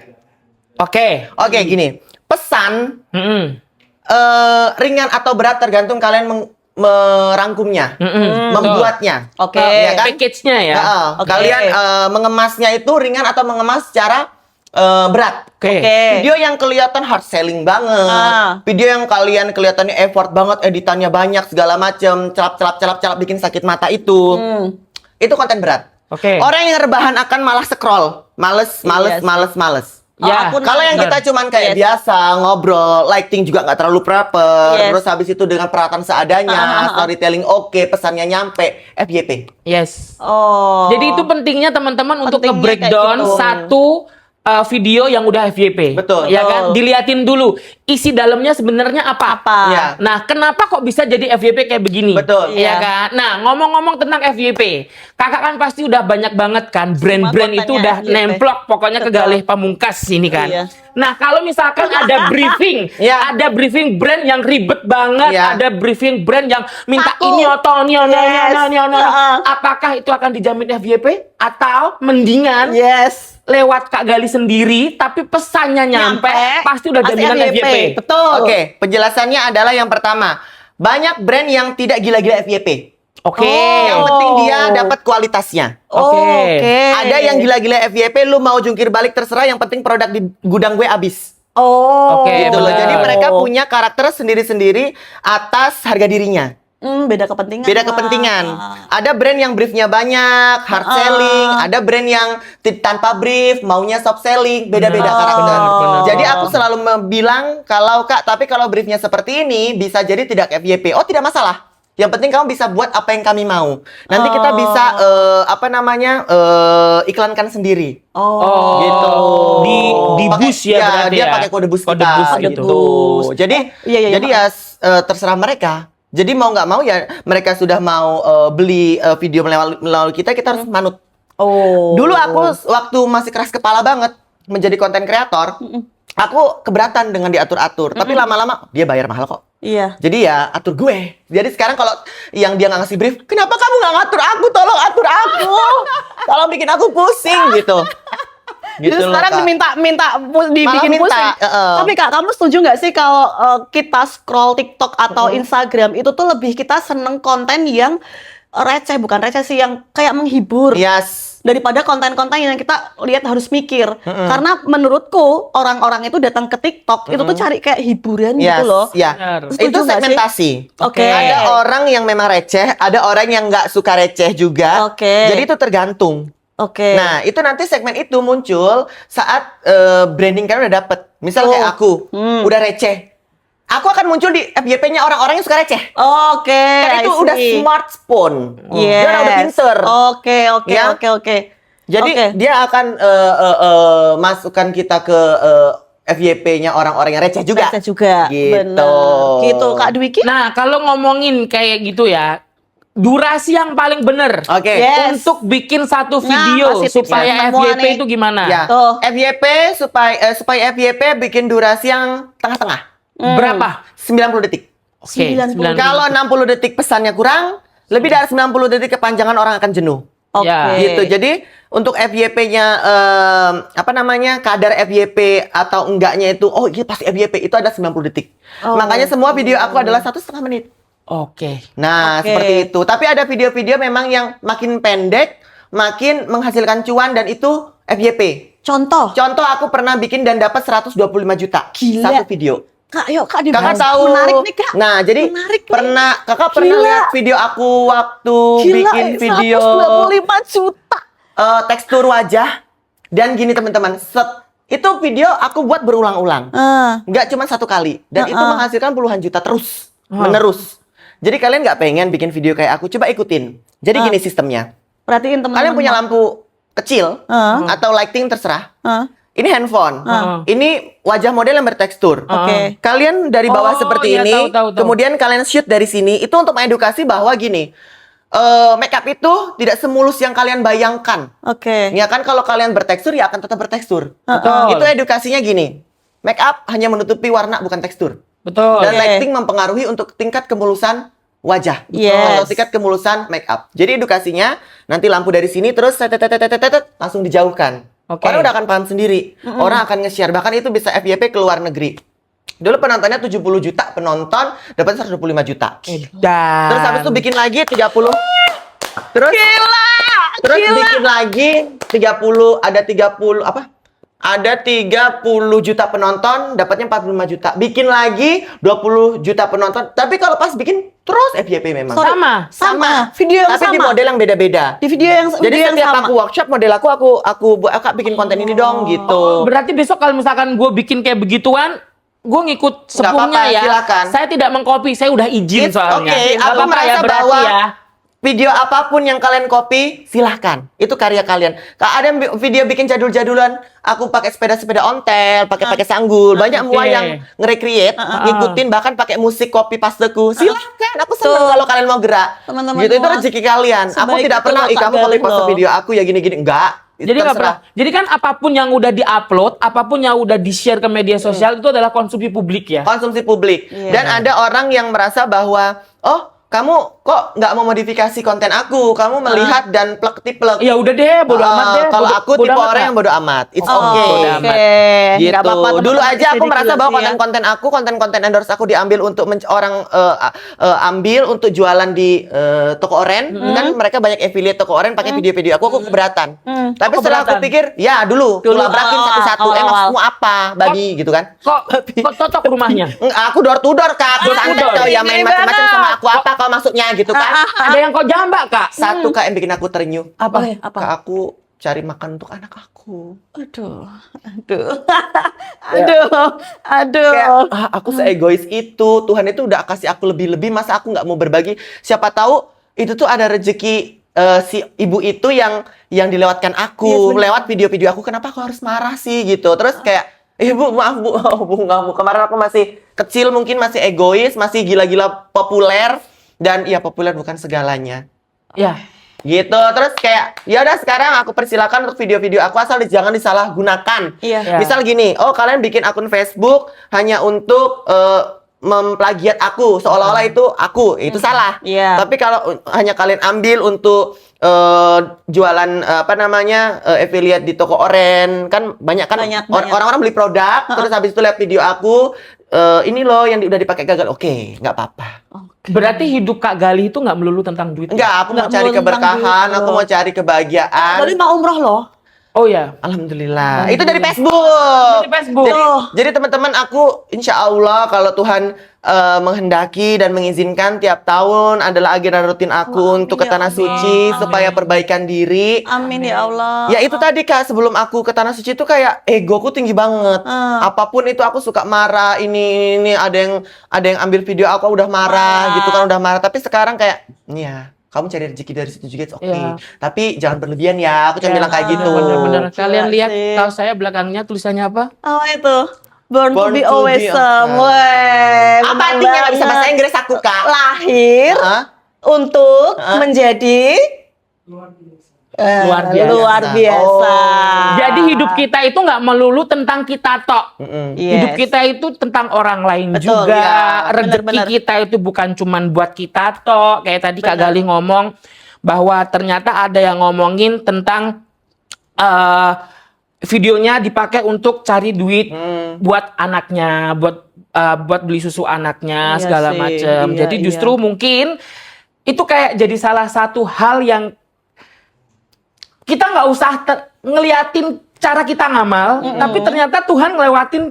Oke. Oke, gini. Pesan Mm-mm. ringan atau berat tergantung kalian merangkumnya, Mm-mm. membuatnya. Oke. Ya kan? Package-nya ya. Heeh. Oke. Kalian mengemasnya itu ringan atau mengemas secara berat. Oke. Video yang kelihatan hard selling banget, video yang kalian kelihatannya effort banget, editannya banyak segala macem, celap bikin sakit mata itu konten berat. Oke. Orang yang rebahan akan malah scroll, males. Ya, aku Kalau yang benar. kita cuman kayak biasa ngobrol, lighting juga nggak terlalu proper, Yes. terus habis itu dengan peralatan seadanya, storytelling oke, pesannya nyampe, FYP. Yes. Oh. Jadi itu pentingnya teman-teman untuk Pentingnya nge-breakdown kayak gitu. satu video yang udah FYP. Betul. Ya kan? Diliatin dulu isi dalamnya sebenarnya apa. Iya. Nah, kenapa kok bisa jadi FYP kayak begini? Betul. Iya Iya. kan? Nah, ngomong-ngomong tentang FYP, kakak kan pasti udah banyak banget kan brand-brand itu kontennya udah FYP. nemplok pokoknya ke Betul. Galih Pamungkas ini kan. Iya. Nah, kalau misalkan ada briefing, Iya. ada briefing brand yang ribet banget, Iya. ada briefing brand yang minta Aku. ini oto, ini ono, ini Yes. ono, ini ono. Heeh. Apakah itu akan dijamin FYP atau mendingan Yes. lewat Kak Gali sendiri tapi pesannya nyampe, pasti udah jaminan FYP. Betul. Oke, penjelasannya adalah yang pertama, banyak brand yang tidak gila-gila FYP. Oke. Yang penting dia dapat kualitasnya. Oke. Ada yang gila-gila FYP, lu mau jungkir balik terserah, yang penting produk di gudang gue habis. Oh. Oke, Gitu loh. benar. Jadi mereka punya karakter sendiri-sendiri atas harga dirinya. Beda kepentingan. Beda lah. kepentingan. Ada brand yang briefnya banyak, hard selling. Ada brand yang tanpa brief, maunya soft selling. Beda-beda karakter. benar. Jadi aku selalu bilang, kalau Kak, tapi kalau briefnya seperti ini, bisa jadi tidak FYP. Oh, tidak masalah. Yang penting kamu bisa buat apa yang kami mau. Nanti kita bisa, iklankan sendiri. Oh. Gitu. Di bus ya berarti dia ya? pakai kode bus Kode kita, bus gitu. gitu. Jadi, Iya, jadi ya terserah mereka. Jadi mau nggak mau ya mereka sudah mau beli video melalui kita harus manut. Oh. Dulu aku waktu masih keras kepala banget menjadi konten kreator, aku keberatan dengan diatur-atur. Tapi lama-lama dia bayar mahal kok. Iya. Jadi ya atur gue. Jadi sekarang kalau yang dia nggak ngasih brief, kenapa kamu nggak ngatur aku? Tolong atur aku. Tolong bikin aku pusing gitu. Jadi Gitu loh, sekarang Kak. dibikin minta, pusing. Tapi Kak, kamu setuju nggak sih kalau kita scroll TikTok atau Instagram itu tuh lebih kita seneng konten yang receh, bukan receh sih, yang kayak menghibur. Yes. Daripada konten-konten yang kita lihat harus mikir. Karena menurutku orang-orang itu datang ke TikTok itu tuh cari kayak hiburan Yes, gitu loh. ya. Benar. Setuju Itu nggak sih? segmentasi. Oke. Ada orang yang memang receh, ada orang yang nggak suka receh juga. Oke. Jadi itu tergantung. Oke. Nah, itu nanti segmen itu muncul saat branding kalian udah dapet. Misal kayak aku, udah receh. Aku akan muncul di FYP-nya orang-orang yang suka receh. Oke. Karena itu I udah see. smartphone. Yes. Dia udah pinter. Oke, oke, Ya. oke. Jadi Oke. dia akan masukkan kita ke FYP-nya orang-orang yang receh juga. Receh juga. Gitu. Bener. Gitu, Kak Dwiki. Nah, kalau ngomongin kayak gitu ya, durasi yang paling bener Oke. Yes. untuk bikin satu Nah, video kasih tips supaya yang semua FYP nih. itu gimana? Ya. Tuh. FYP supaya FYP bikin durasi yang tengah-tengah. Berapa? 90 detik. Oke, 90. Kalau 60 detik pesannya kurang, lebih dari 90 detik kepanjangan orang akan jenuh. Oke. Ya. Gitu. Jadi untuk FYP-nya kadar FYP atau enggaknya itu iya pasti FYP itu ada 90 detik. Oh. Makanya semua video aku adalah 1,5 menit. Oke. Nah, Oke. seperti itu. Tapi ada video-video memang yang makin pendek, makin menghasilkan cuan dan itu FYP. Contoh. Contoh aku pernah bikin dan dapat 125 juta Gila. satu video. Kak, yuk Kak Kakak dibahas. tahu. Menarik nih, Kak. Nah, jadi Menarik nih. kakak pernah Gila. lihat video aku waktu bikin video 125 juta. tekstur wajah dan gini teman-teman. Itu video aku buat berulang-ulang. Nggak cuma satu kali. Dan itu menghasilkan puluhan juta terus. Menerus. Jadi kalian nggak pengen bikin video kayak aku, coba ikutin. Jadi gini sistemnya. Perhatiin teman-teman. Kalian punya lampu kecil atau lighting terserah. Ini handphone. Ini wajah model yang bertekstur. Oke. Kalian dari bawah Oh, seperti iya, ini, tahu. kemudian kalian shoot dari sini. Itu untuk mengedukasi bahwa gini, make up itu tidak semulus yang kalian bayangkan. Oke. Ya kan kalau kalian bertekstur ya akan tetap bertekstur. Betul. Itu edukasinya gini. Make up hanya menutupi warna bukan tekstur. Betul. Dan Oke. lighting mempengaruhi untuk tingkat kemulusan wajah. Yes. Atau tingkat kemulusan make up. Jadi edukasinya nanti lampu dari sini terus langsung dijauhkan. Oke. Orang udah akan paham sendiri. Orang akan nge-share. Bahkan itu bisa FYP ke luar negeri. Dulu penontonnya 70 juta penonton, dapat 125 juta. Edan. Terus habis itu bikin lagi 30. Terus terus bikin lagi 30, ada 30 apa? Ada 30 juta penonton, dapatnya 45 juta. Bikin lagi 20 juta penonton. Tapi kalau pas bikin terus FYP memang. Sorry. Sama. Video yang Tapi di sama. model yang beda-beda. Di video yang Jadi video yang setiap sama. aku workshop model aku buat Kak bikin konten ini dong gitu. Berarti besok kalau misalkan gue bikin kayak begituan, gue ngikut sepuhnya apa-apa, ya. silakan. Saya tidak mengcopy, saya udah izin soalnya. Oke, Nggak aku apa-apa merasa berarti bahwa ya. video apapun yang kalian copy, silahkan. Itu karya kalian. Ada yang video bikin jadul-jadulan, aku pakai sepeda-sepeda ontel, pakai sanggul. Banyak Oke. mua yang nge-recreate, ngikutin bahkan pakai musik copy pasteku. Silahkan, aku senang kalau kalian mau gerak. Teman-teman Gitu itu semua, rezeki kalian. Aku sebaik tidak itu pernah, loh, Kak kamu copy Galih paste loh." video aku ya gini-gini. Enggak. Itu Jadi nggak terserah. pernah. Jadi kan apapun yang udah di-upload, apapun yang udah di-share ke media sosial itu adalah konsumsi publik ya. Konsumsi publik. Iya. Dan ada orang yang merasa bahwa, oh kamu kok nggak mau modifikasi konten aku, kamu melihat dan plek-tiplek. Ya udah deh, bodo amat deh. Kalau Bodo- aku bodo tipe amat orang lah. yang bodo amat. It's Oh, okay. bodo amat. Gitu. Nggak apa-apa, Dulu teman-teman aja aku bisa merasa bahwa dikulasi ya. konten-konten endorse aku diambil untuk orang ambil untuk jualan di toko oren. Kan mereka banyak affiliate toko oren pakai video-video aku keberatan. Tapi Oh, setelah aku keberatan. pikir, ya dulu labrakin satu-satu. awal-awal. Maksudmu apa, babi gitu kan? Kok cocok rumahnya? Aku door to door Kak, aku Door to santai door. kau ya main macam-macam sama aku apa kau maksudnya gitu kan? Ada yang kok jambak, Kak? Satu Kak yang bikin aku terenyuh. Apa? Apa? Kak aku cari makan untuk anak aku. Aduh. Aduh. Kayak aku seegois itu. Tuhan itu udah kasih aku lebih-lebih, masa aku nggak mau berbagi? Siapa tahu itu tuh ada rezeki si ibu itu yang dilewatkan aku, lewat video-video aku. Kenapa aku harus marah sih gitu? Terus kayak Bu, maaf Bu, Bu. Kemarin aku masih kecil, mungkin masih egois, masih gila-gila populer. Dan ya populer bukan segalanya. Ya. Gitu. Terus kayak ya udah sekarang aku persilakan untuk video-video aku asal jangan disalahgunakan. Iya. Ya. Misal gini, oh kalian bikin akun Facebook hanya untuk memplagiat aku, seolah-olah itu aku, itu salah. Iya. Tapi kalau hanya kalian ambil untuk jualan apa namanya affiliate di toko oren, kan banyak kan Banyak. orang-orang beli produk, terus habis itu lihat video aku, ini loh yang udah dipakai gagal, oke, nggak apa-apa. Berarti hidup Kak Galih itu nggak melulu tentang duit. ya? Enggak, aku mau Nggak cari melulu tentang keberkahan, duit aku loh. mau cari kebahagiaan. Tadi mau umroh loh. Oh ya. Alhamdulillah. Itu dari Facebook. Dari Facebook. Jadi teman-teman aku insya Allah kalau Tuhan menghendaki dan mengizinkan tiap tahun adalah agenda rutin aku untuk ke ya Tanah Allah. Suci supaya perbaikan diri. Amin ya Allah. Ya itu tadi Kak, sebelum aku ke Tanah Suci itu kayak egoku tinggi banget. Apapun itu aku suka marah, ini ada yang ambil video aku udah marah gitu kan, udah marah. Tapi sekarang kayak ya kamu cari rezeki dari situ juga, oke. Iya. Tapi jangan berlebihan ya, aku cuma bilang kayak gitu. Bener-bener. Kalian Gila lihat sih. kaos saya belakangnya tulisannya apa? Oh itu. Born to Born be to be awesome. awesome. Weh, Apa benar artinya nggak bisa banget. bahasa Inggris aku Kak? Lahir Hah? untuk menjadi Luar biasa. luar biasa. Oh. Jadi hidup kita itu nggak melulu tentang kita tok. Yes. Hidup kita itu tentang orang lain Betul, juga. ya. Rezeki Benar-benar. kita itu bukan cuman buat kita tok. Kayak tadi Kak Benar. Galih ngomong bahwa ternyata ada yang ngomongin tentang videonya dipakai untuk cari duit buat anaknya, buat beli susu anaknya Iya segala sih, macam. iya, Jadi justru mungkin itu kayak jadi salah satu hal yang kita nggak usah ngeliatin cara kita ngamal, tapi ternyata Tuhan ngelewatin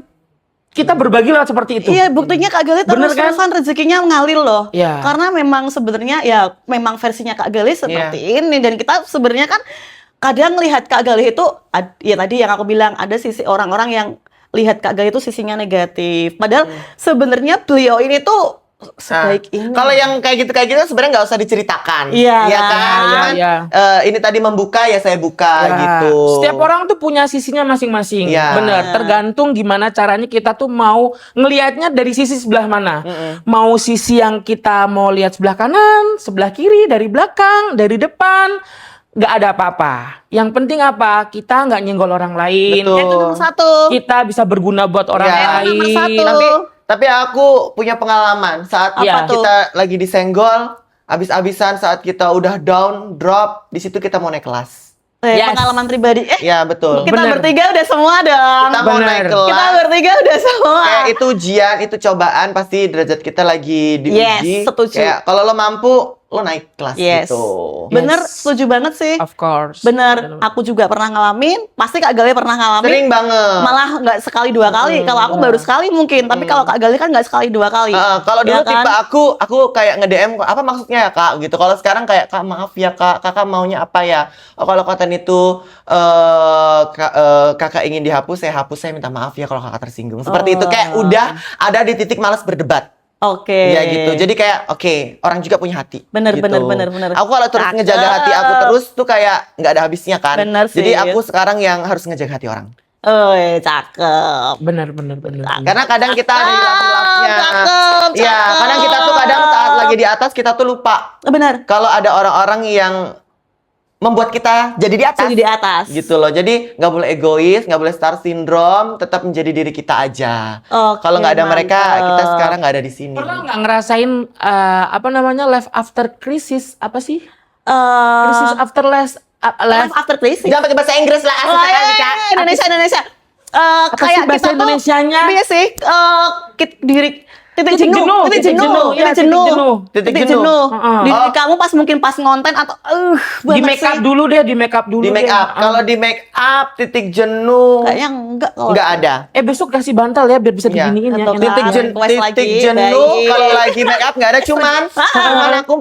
kita berbagi lewat seperti itu. Iya, buktinya Kak Galih Bener terus-terusan rezekinya ngalir loh. Iya. Karena memang sebenarnya ya memang versinya Kak Galih seperti ini, dan kita sebenarnya kan kadang lihat Kak Galih itu ya tadi yang aku bilang ada sisi orang-orang yang lihat Kak Galih itu sisinya negatif. Padahal sebenarnya beliau ini tuh sebaik ini. Kalau yang kayak gitu sebenarnya nggak usah diceritakan. Iya, ya kan? kan? Iya. Ini tadi membuka ya saya buka Ya, gitu. Setiap orang tuh punya sisinya masing-masing. Ya. Bener. Tergantung gimana caranya kita tuh mau ngelihatnya dari sisi sebelah mana. Mm-mm. Mau sisi yang kita mau lihat sebelah kanan, sebelah kiri, dari belakang, dari depan, nggak ada apa-apa. Yang penting apa? Kita nggak nyenggol orang lain. Betul. Itu nomor satu. Kita bisa berguna buat orang Ya. lain. Nomor satu. Tapi aku punya pengalaman saat Apa tuh? kita lagi disenggol, abis-abisan saat kita udah down, drop, di situ kita mau naik kelas. Yes. Pengalaman pribadi. Ya betul. Kita Bener. bertiga udah semua dong. Kita mau Bener. naik kelas. Kita bertiga udah semua. Kayak itu ujian, itu cobaan, pasti derajat kita lagi diuji. Yes, setuju. Kayak kalau lo mampu, lo naik kelas Yes. gitu. Bener, Yes. setuju banget sih. Of course. Bener, aku juga pernah ngalamin. Pasti Kak Gali pernah ngalamin. Sering banget. Malah nggak sekali dua kali. Kalau aku baru sekali mungkin. Tapi kalau Kak Gali kan nggak sekali dua kali. Kalau dulu Ya kan? tipe aku kayak nge-DM, apa maksudnya ya kak gitu. Kalau sekarang kayak, kak maaf ya kak, kakak maunya apa ya? Oh kalau konten itu kakak ingin dihapus, saya hapus, saya minta maaf ya kalau kakak tersinggung. Seperti itu, kayak udah ada di titik malas berdebat. Oke. Ya gitu. Jadi kayak oke, orang juga punya hati. Bener, gitu. bener. Aku kalau terus Cakep. ngejaga hati aku terus tuh kayak nggak ada habisnya kan. Bener sih. Jadi aku sekarang yang harus ngejaga hati orang. Cakep. Bener. Karena kadang kita ada hilaf-hilafnya. Cakep. Iya, kadang kita tuh kadang saat lagi di atas kita tuh lupa Benar. kalau ada orang-orang yang membuat kita jadi di atas. Jadi di atas. Gitu loh. Jadi nggak boleh egois, nggak boleh star syndrome, tetap menjadi diri kita aja. Oke, Kalau nggak ada mereka, mantep. kita sekarang nggak ada di sini. Pernah nggak ngerasain apa namanya life after crisis? Apa sih? Crisis after life. Life after crisis. Jangan pakai bahasa Inggris lah, asik Oh, iya, sekali, iya, Kak. iya, Indonesia. Apa sih Kayak bahasa kita tuh, Indonesianya? iya sih, titik Titik jenuh, jenuh, titik jenuh, iya, titik jenuh. Titik titik jenuh. jenuh. Heeh. Diri Oh. kamu pas mungkin pas ngonten atau Di make up dulu deh, di make up dulu. Di make deh. up. Kalau di make up titik jenuh kayaknya enggak kalau nggak ada. besok kasih bantal ya biar bisa Iya. diginiin ya. Atau Enak Titik, Nah, ya. request lagi, titik jenuh baik. kalau lagi make up nggak ada, cuman aku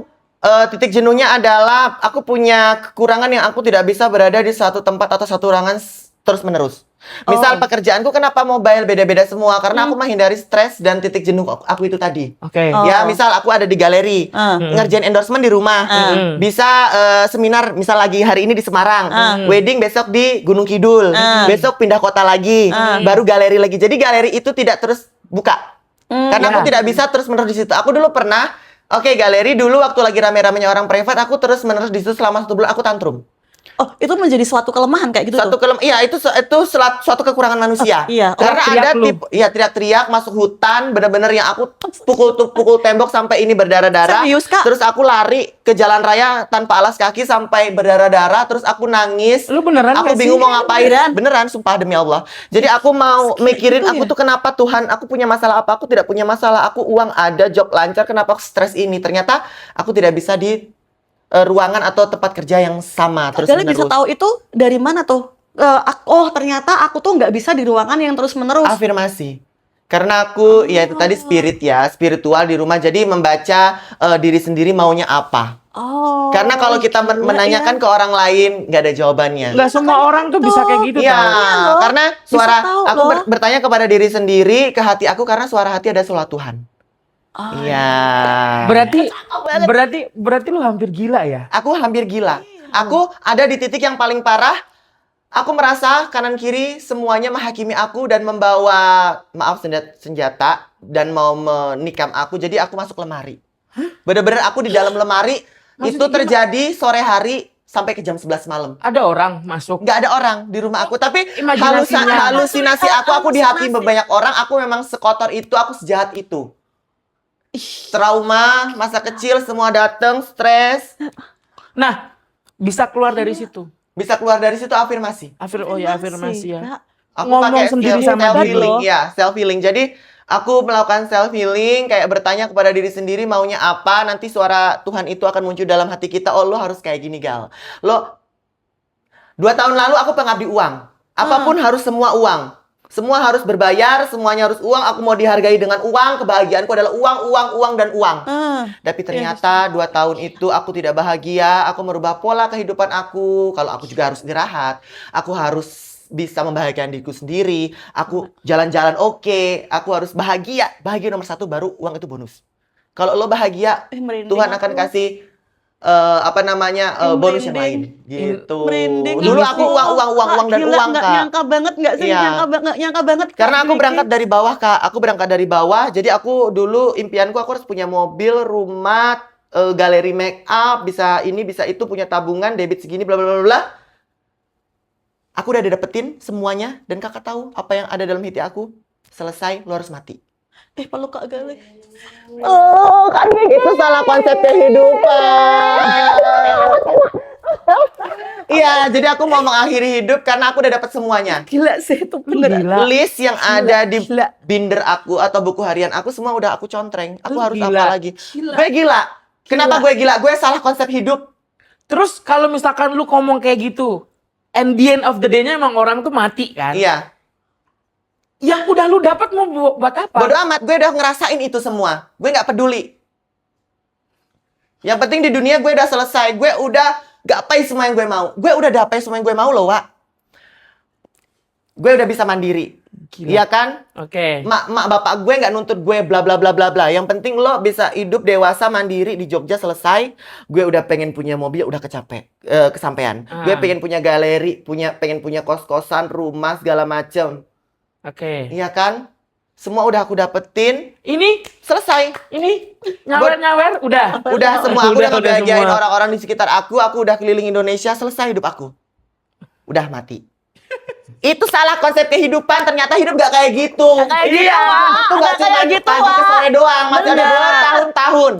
titik jenuhnya adalah aku punya kekurangan yang aku tidak bisa berada di satu tempat atau satu ruangan terus menerus. Misal pekerjaanku kenapa mobile beda-beda semua karena aku menghindari stres dan titik jenuh aku itu tadi. Oke. Oh. Ya, misal aku ada di galeri, ngerjain endorsement di rumah, bisa seminar, misal lagi hari ini di Semarang, wedding besok di Gunung Kidul, besok pindah kota lagi, baru galeri lagi. Jadi galeri itu tidak terus buka, karena aku Ya. tidak bisa terus menerus di situ. Aku dulu pernah, galeri dulu waktu lagi rame-ramenya orang private, aku terus menerus di situ selama 1 bulan, aku tantrum. Oh, itu menjadi suatu kelemahan kayak gitu Suatu tuh. iya itu suatu kekurangan manusia. iya. Karena Teriak-teriak ada lu. tipe teriak-teriak masuk hutan bener-bener yang aku pukul tembok sampai ini berdarah-darah. Serius, Kak? Terus aku lari ke jalan raya tanpa alas kaki sampai berdarah-darah, terus aku nangis. Lu beneran Aku nggak sih? bingung mau ngapain. Beneran? Beneran sumpah demi Allah. Jadi aku mau mikirin aku tuh kenapa Tuhan, aku punya masalah apa? Aku tidak punya masalah. Aku uang ada, job lancar, kenapa aku stres ini? Ternyata aku tidak bisa di ruangan atau tempat kerja yang sama terus Gali bisa menerus. tahu itu dari mana tuh? Ternyata aku tuh nggak bisa di ruangan yang terus menerus. Afirmasi. Karena aku ya itu tadi spirit ya, spiritual di rumah. Jadi membaca diri sendiri maunya apa. Oh. Karena kalau kita gila, menanyakan ya. ke orang lain nggak ada jawabannya. Nggak semua orang tuh bisa kayak gitu. Iya, tau. karena Bisa suara tahu aku loh. bertanya kepada diri sendiri, ke hati aku karena suara hati ada suara Tuhan. Oh, Iya. Berarti lu hampir gila ya? Aku hampir gila. Aku ada di titik yang paling parah. Aku merasa kanan kiri semuanya menghakimi aku dan membawa senjata dan mau menikam aku. Jadi aku masuk lemari. Bener-bener aku di dalam lemari. Itu terjadi sore hari sampai ke jam 11 malam. Ada orang masuk. Nggak ada orang di rumah aku. Tapi Imajinasinya. halusinasi aku di hati banyak orang. Aku memang sekotor itu, aku sejahat itu. Trauma, masa kecil semua datang, stres. Nah, bisa keluar dari situ. Bisa keluar dari situ afirmasi. Afirmasi ya. Kak. Aku Ngomong pakai sendiri self sama diri healing, lo. ya, self healing. Jadi aku melakukan self healing, kayak bertanya kepada diri sendiri maunya apa. Nanti suara Tuhan itu akan muncul dalam hati kita. Oh, lo harus kayak gini, Gal. Lo 2 tahun lalu aku pengabdi uang. Apapun harus semua uang. Semua harus berbayar, semuanya harus uang. Aku mau dihargai dengan uang. Kebahagiaanku adalah uang, dan uang. Tapi ternyata 2 tahun itu aku tidak bahagia. Aku merubah pola kehidupan aku. Kalau aku juga harus istirahat. Aku harus bisa membahagiakan diriku sendiri. Aku jalan-jalan oke. Aku harus bahagia. Bahagia nomor 1, baru uang itu bonus. Kalau lo bahagia, Merinding Tuhan aku. akan kasih bonus yang lain gitu. Merinding. Dulu aku uang dan Gila, uang, nggak Kak. nyangka banget nggak sih? Iya. Nggak nyangka banget. Kak Karena aku Dwiki. berangkat dari bawah, Kak. Aku berangkat dari bawah. Jadi aku dulu impianku aku harus punya mobil, rumah, galeri make up, bisa ini, bisa itu, punya tabungan, debit segini, bla bla bla bla. Aku udah dapetin semuanya dan Kakak tahu apa yang ada dalam hati aku. Selesai, lo harus mati. Peluk Kak Galih. Oh, Kak Dwiki. Itu salah konsep kehidupan. Iya, jadi aku mau mengakhiri hidup karena aku udah dapet semuanya. Gila sih itu bener. Gila. List yang ada di gila. binder aku atau buku harian aku semua udah aku contreng. Aku Lu harus gila. apa lagi? Gila. Gue gila. Kenapa gue gila? Gue salah konsep hidup. Terus kalau misalkan lu ngomong kayak gitu, and the end of the day-nya emang orang tuh mati kan? Iya. Yang udah lu dapat mau buat apa? Bodoh amat, gue udah ngerasain itu semua. Gue nggak peduli. Yang penting di dunia gue udah selesai. Gue udah gapai semua yang gue mau. Gue udah gapai semua yang gue mau loh, Wak. Gue udah bisa mandiri. Gila. Iya kan? Oke. Mak bapak gue nggak nuntut gue bla bla bla bla bla. Yang penting lo bisa hidup dewasa mandiri di Jogja selesai. Gue udah pengen punya mobil, udah kesampean. Gue pengen punya galeri, pengen punya kos-kosan, rumah segala macem. Oke. Iya kan? Semua udah aku dapetin. Ini Selesai. nyawer udah. Udah semua. Aku udah Udah ngebahagiain semua. orang-orang di sekitar aku. Aku udah keliling Indonesia. Selesai hidup aku. Udah mati. Itu salah konsep kehidupan. Ternyata hidup gak kayak gitu. Kayak gitu, Iya. Wak. Itu gak Nggak cuma kayak gitu, pagi ke Wak. sore doang. Masih ada Bener. bertahun-tahun.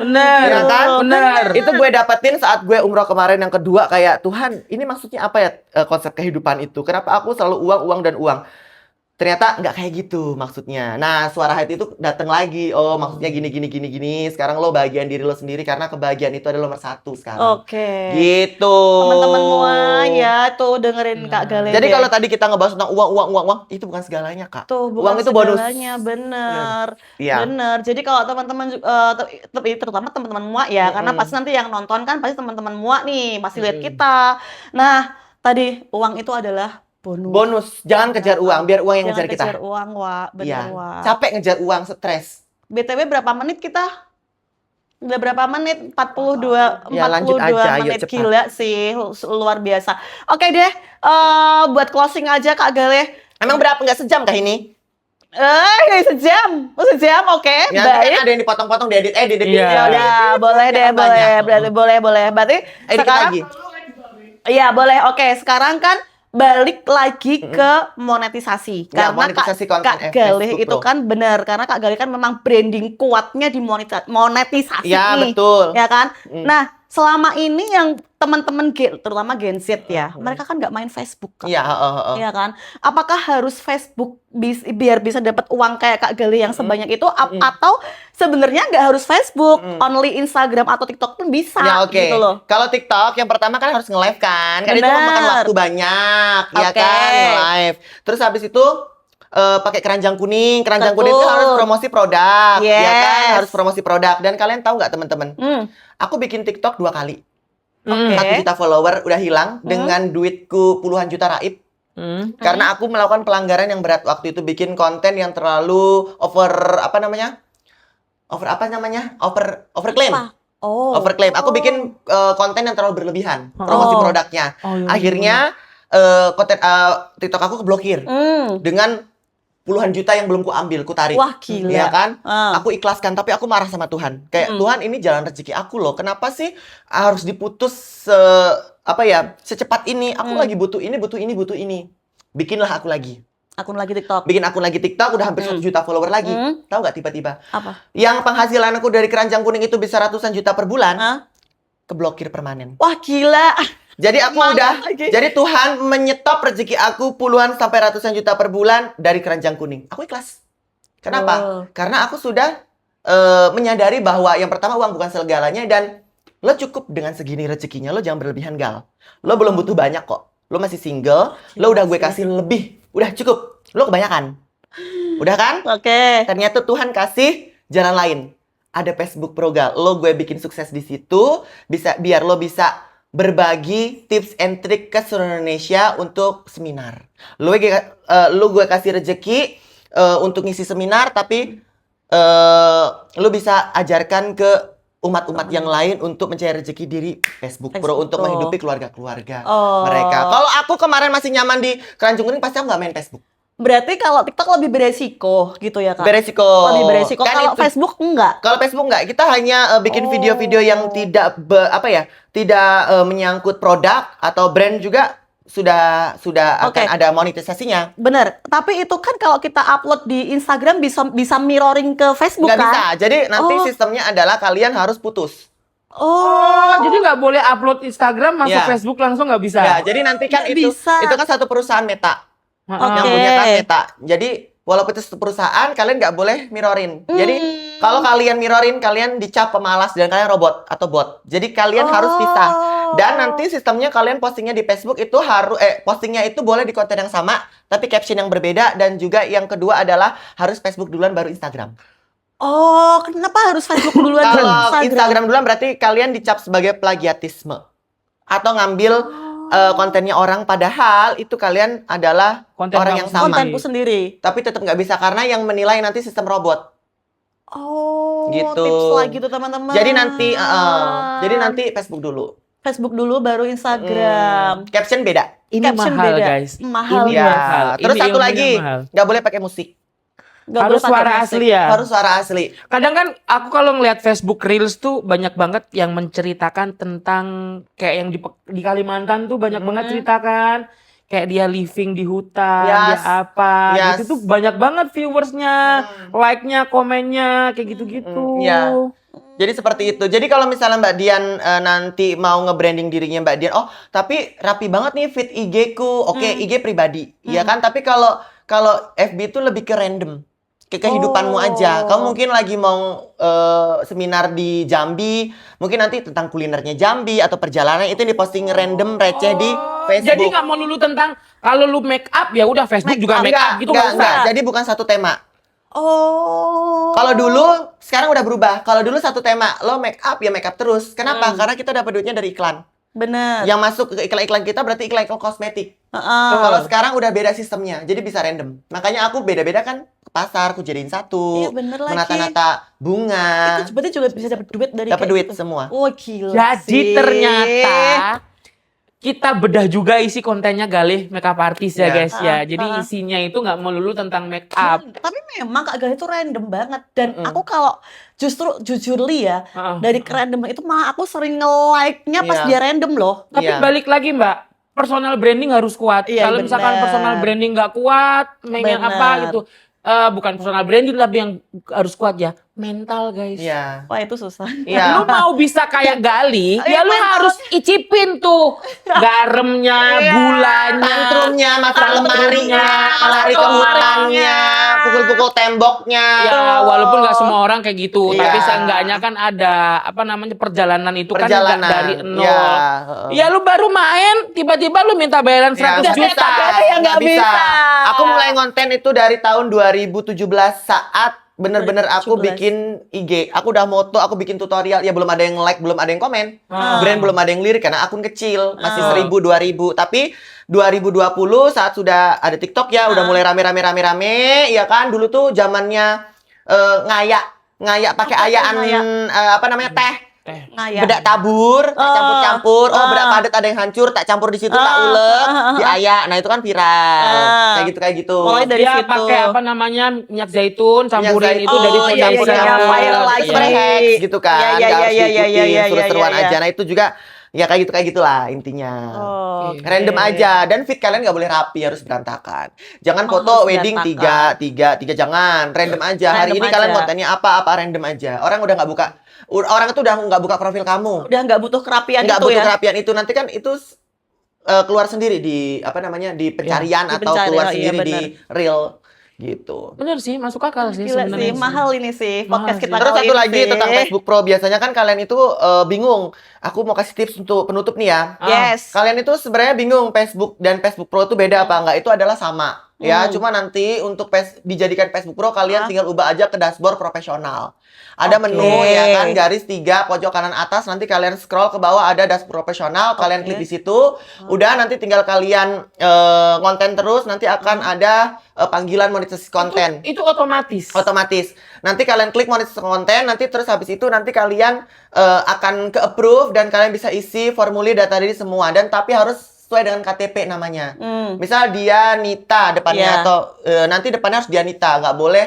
Bener. Iya kan? Bener. Itu gue dapetin saat gue umroh kemarin yang kedua. Kayak, Tuhan, ini maksudnya apa ya konsep kehidupan itu? Kenapa aku selalu uang, uang, dan uang? Ternyata nggak kayak gitu maksudnya. Nah, suara hati itu datang lagi. Oh, maksudnya gini. Sekarang lo bahagian diri lo sendiri karena kebahagiaan itu adalah nomor 1 sekarang. Oke. Gitu. Teman-teman semua ya tuh dengerin Kak Galih. Jadi deh. kalau tadi kita ngebahas tentang uang, itu bukan segalanya, Kak. Tuh, bukan Uang itu bonus. segalanya, bener. Iya. Bener. Jadi kalau teman-teman terutama teman-teman muak ya, karena pasti nanti yang nonton kan pasti teman-teman muak nih, pasti lihat kita. Nah, tadi uang itu adalah bonus. Jangan kejar uang, biar uang yang Jangan ngejar kita. kejar uang, Wak. Bener, Iya. Wak. Capek ngejar uang, stres. BTW berapa menit kita? Udah berapa menit? 42 Ya, lanjut aja, ayo menit. cepat. Gila sih, luar biasa. Oke deh, buat closing aja Kak Galih. Emang berapa? Nggak sejam kah ini? Sejam. Oh, sejam, oke. Ya, nanti Baik. kan ada yang dipotong-potong, diedit. Iya. Ya udah, boleh deh, Jangan banyak. boleh. Berarti boleh. Berarti Edit sekarang lagi. iya, boleh. Oke, sekarang kan balik lagi ke monetisasi. Ya, Karena monetisasi konten Kak Galih Facebook itu Pro. kan benar, karena Kak Galih kan memang branding kuatnya di monetisasi Ya, nih. betul. Ya kan? Nah, selama ini yang teman-teman terutama Gen Z ya, mereka kan nggak main Facebook kan? Iya, Iya kan? Apakah harus Facebook biar bisa dapat uang kayak Kak Galih yang sebanyak itu atau sebenarnya nggak harus Facebook, only Instagram atau TikTok pun bisa Ya, oke. gitu loh. Kalau TikTok yang pertama kan harus nge-live kan. Kan itu Bener. memakan waktu banyak, ya Oke. kan, nge-live. Terus habis itu pakai keranjang kuning. Keranjang Betul. kuning itu harus promosi produk, ya kan? Yes. Harus promosi produk. Dan kalian tahu nggak teman-teman? Hmm. Aku bikin TikTok 2 kali. Oke. 1 juta follower udah hilang dengan duitku puluhan juta raib. Karena aku melakukan pelanggaran yang berat waktu itu, bikin konten yang terlalu over overclaim. Apa? Oh. Overclaim. Aku bikin konten yang terlalu berlebihan, promosi Oh. produknya. Oh, iya. Akhirnya konten TikTok aku keblokir dengan puluhan juta yang belum ku ambil, ku tarik. Wah, gila. Iya kan? Ah. Aku ikhlaskan, tapi aku marah sama Tuhan. Kayak, Tuhan, ini jalan rezeki aku loh. Kenapa sih harus diputus secepat ini? Aku lagi butuh ini. Bikinlah aku lagi. Akun lagi TikTok. Bikin akun lagi TikTok, udah hampir 1 juta follower lagi. Tahu nggak tiba-tiba? Apa? Yang penghasilan aku dari keranjang kuning itu bisa ratusan juta per bulan, Hah? keblokir permanen. Wah, gila. Jadi aku Semangat lagi. jadi Tuhan menyetop rezeki aku puluhan sampai ratusan juta per bulan dari keranjang kuning. Aku ikhlas. Kenapa? Oh. Karena aku sudah menyadari bahwa yang pertama uang bukan segalanya dan lo cukup dengan segini rezekinya, lo jangan berlebihan gal. Lo belum butuh banyak kok. Lo masih single, lo udah gue kasih lebih. Udah cukup. Lo kebanyakan. Udah kan? Oke. Ternyata Tuhan kasih jalan lain. Ada Facebook Progal. Lo gue bikin sukses di situ, biar lo bisa berbagi tips and trick ke seluruh Indonesia untuk seminar. Lo gue kasih rezeki untuk ngisi seminar, tapi lu bisa ajarkan ke umat-umat yang lain untuk mencari rezeki diri Facebook Pro Facebook untuk Pro. menghidupi keluarga-keluarga Oh. mereka. Kalau aku kemarin masih nyaman di Keranjung Kuning, pasti aku nggak main Facebook. Berarti kalau TikTok lebih beresiko gitu ya, Kak? Beresiko. Lebih beresiko. Kan Kalau itu- Facebook enggak? Kalau Facebook nggak, kita hanya bikin Oh. video-video yang tidak tidak menyangkut produk atau brand juga sudah Oke. akan ada monetisasinya. Bener. Tapi itu kan kalau kita upload di Instagram bisa mirroring ke Facebook Nggak kan? bisa. Jadi nanti Oh. sistemnya adalah kalian harus putus. Oh. Jadi nggak boleh upload Instagram masuk Ya. Facebook langsung nggak bisa. Ya, jadi nanti kan Nggak itu bisa. kan satu perusahaan Meta Heeh. yang Oke. punya kan Meta. Jadi walaupun itu satu perusahaan, kalian nggak boleh mirrorin. Jadi kalau kalian mirrorin, kalian dicap pemalas dan kalian robot atau bot. Jadi kalian harus pisah. Dan nanti sistemnya kalian postingnya di Facebook itu postingnya itu boleh di konten yang sama, tapi caption yang berbeda. Dan juga yang kedua adalah harus Facebook duluan baru Instagram. Oh, kenapa harus Facebook duluan baru Kalau Instagram duluan berarti kalian dicap sebagai plagiatisme atau ngambil kontennya orang, padahal itu kalian adalah Konten orang kamu yang sama. kontenku sendiri. Tapi tetap nggak bisa karena yang menilai nanti sistem robot. Oh, Gitu. tips lagi tuh teman-teman. Jadi nanti Facebook dulu. Facebook dulu baru Instagram. Caption beda. Ini Caption mahal beda. guys. Mahal Ini ya. mahal. Terus Ini satu ilmunya lagi, mahal. nggak boleh pakai musik. Nggak Harus boleh pakai suara musik. asli ya. Harus suara asli. Kadang kan aku kalau ngeliat Facebook Reels tuh banyak banget yang menceritakan tentang kayak yang di Kalimantan tuh banyak banget ceritakan kayak dia living di hutan, Yes. dia apa Yes. gitu tuh banyak banget viewersnya, like-nya, komennya kayak gitu-gitu. Iya. Jadi seperti itu. Jadi kalau misalnya Mbak Dian nanti mau nge-branding dirinya Mbak Dian, oh tapi rapi banget nih feed IG-ku. Oke, IG pribadi, ya kan? Tapi kalau FB itu lebih ke random, ke kehidupanmu aja. Kamu mungkin lagi mau seminar di Jambi, mungkin nanti tentang kulinernya Jambi atau perjalanan itu yang diposting random receh di Facebook. Jadi nggak melulu tentang kalau lu make up ya udah Facebook juga make up gitu nggak usah. enggak. Jadi bukan satu tema. Oh. Kalau dulu, sekarang udah berubah. Kalau dulu satu tema, lo make up ya make up terus. Kenapa? Karena kita dapat duitnya dari iklan. Bener. Yang masuk ke iklan-iklan kita berarti iklan-iklan kosmetik. Heeh. Kalau sekarang udah beda sistemnya, jadi bisa random. Makanya aku beda-beda kan ke pasar, aku jadiin satu. Iya, bener lagi. Menata-nata bunga. Itu berarti juga bisa dapat duit dari Dapat kayak duit gitu. semua. Oh, gila Jadi sih. ternyata kita bedah juga isi kontennya Galih makeup artist ya Iya. guys ya. Jadi isinya itu nggak melulu tentang make up. Tapi memang Kak Galih itu random banget. Dan aku kalau justru jujur Li ya, Heeh. dari random itu malah aku sering nge-like-nya pas Iya. dia random loh. Tapi Iya. balik lagi Mbak, personal branding harus kuat. Iya, Kalau misalkan bener. personal branding nggak kuat, pengen Bener. apa gitu. Bukan personal branding tapi yang harus kuat ya, mental guys. Iya. Wah, itu susah. Iya. Lu mau bisa kayak Gali, ya lu mental. harus icipin tuh garamnya, gulanya, Tantrumnya, masalah lemarinya, lari ke hutannya, pukul-pukul temboknya. Ya, walaupun nggak semua orang kayak gitu, Iya. tapi seenggaknya kan ada apa namanya perjalanan itu kan Perjalanan. nggak dari nol. Iya. Ya lu baru main, tiba-tiba lu minta bayaran 100 Ya, juta. nggak bisa. Aku mulai ngonten itu dari tahun 2017 saat bener-bener aku 2017. bikin IG. Aku udah moto, aku bikin tutorial. Ya belum ada yang like, belum ada yang komen. Brand belum ada yang lirik karena akun kecil, masih 1000 2000. Tapi 2020 saat sudah ada TikTok ya, udah mulai rame, ya kan? Dulu tuh zamannya ngayak pakai ayaan apa namanya teh. Ngaya. Bedak tabur, tak campur-campur. Oh, bedak padat ada yang hancur, tak campur di situ, tak ulek, diayak. Nah, itu kan viral. Kayak gitu. Mulai dari Dia situ. pakai apa namanya minyak zaitun, campurin zaitun. itu dari Oh, iya, foundation. iya, viral lagi. Itu hacks gitu kan. Iya, iya, Nggak harus iya, iya, diikutin, iya, iya, seru-seruan iya, iya. aja. Nah, itu juga ya kayak gitulah intinya. Oh, Oke. Random aja, dan feed kalian nggak boleh rapi, harus berantakan. Jangan foto harus wedding berantakan. tiga, jangan. Random aja. Hari Random ini kalian aja. kontennya apa random aja. Orang udah nggak buka, orang itu udah nggak buka profil kamu. udah nggak butuh kerapian Nggak itu butuh ya. kerapian itu, nanti kan itu keluar sendiri di apa namanya di pencarian Di atau pencarian, keluar iya, sendiri di bener. reel gitu. Bener sih, masuk akal sih Gila sebenarnya. sih, mahal ini sih Mahal podcast sih. kita Terus kali satu ini lagi sih. tentang Facebook Pro, biasanya kan kalian itu bingung. Aku mau kasih tips untuk penutup nih ya. Yes. Kalian itu sebenarnya bingung Facebook dan Facebook Pro itu beda apa enggak? Itu adalah sama. Ya, cuma nanti untuk dijadikan Facebook Pro kalian tinggal ubah aja ke dashboard profesional. Ada Oke. menu ya kan, garis 3 pojok kanan atas, nanti kalian scroll ke bawah ada dashboard profesional, kalian klik di situ. Udah nanti tinggal kalian konten terus, nanti akan ada panggilan monetisasi konten. Itu otomatis. Otomatis. Nanti kalian klik monetisasi konten, nanti terus habis itu nanti kalian akan ke approve dan kalian bisa isi formulir data diri semua, dan tapi harus sesuai dengan KTP namanya. Misal Dianita depannya, Iya. atau nanti depannya harus Dianita, nggak boleh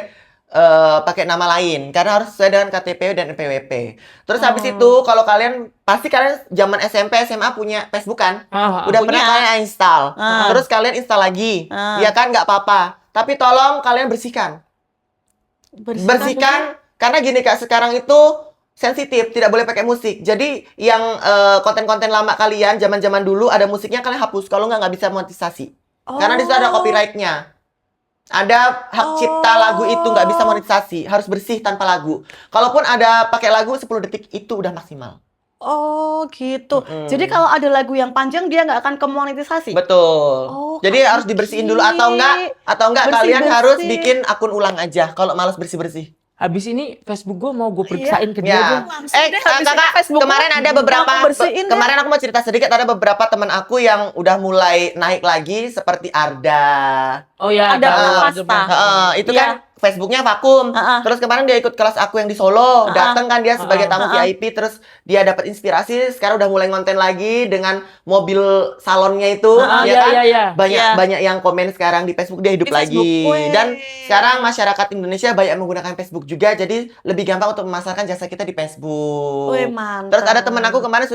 pakai nama lain karena harus sesuai dengan KTP dan NPWP. Terus habis itu kalau kalian pasti kalian zaman SMP SMA punya Facebook kan? Udah pernah kalian install. Terus kalian install lagi. Ya kan, nggak apa-apa. Tapi tolong kalian bersihkan. Bersihkan karena gini Kak, sekarang itu sensitif, tidak boleh pakai musik. Jadi yang konten-konten lama kalian zaman-zaman dulu ada musiknya, kalian hapus. Kalau nggak bisa monetisasi. Karena di situ ada copyright-nya. Ada hak cipta lagu itu nggak bisa monetisasi, harus bersih tanpa lagu. Kalaupun ada pakai lagu 10 detik itu udah maksimal. Oh gitu. Jadi kalau ada lagu yang panjang dia nggak akan kemonetisasi. Betul. Oh, Jadi Kak harus dibersihin dulu, Diki. atau enggak kalian Bersih-bersih. harus bikin akun ulang aja kalau malas bersih-bersih. Habis ini Facebook gue mau gue periksain ke dia Ya. dong. Langsung deh, habis ini Kakak, Facebook kemarin aku ada beberapa bersihin deh. kemarin aku mau cerita sedikit, ada beberapa teman aku yang udah mulai naik lagi seperti Arda. Oh ya, Ada tahu, pasta. ada. Itu Iya. kan Facebooknya vakum. Terus kemarin dia ikut kelas aku yang di Solo. Datang kan dia sebagai tamu VIP. Terus dia dapat inspirasi. Sekarang udah mulai ngonten lagi dengan mobil salonnya itu. Ya iya, kan? iya, iya. Banyak yang komen sekarang di Facebook, dia hidup Di lagi. Facebook. Weh. Dan sekarang masyarakat Indonesia banyak menggunakan Facebook juga. Jadi lebih gampang untuk memasarkan jasa kita di Facebook. Wih, mantap. Terus ada temen aku kemarin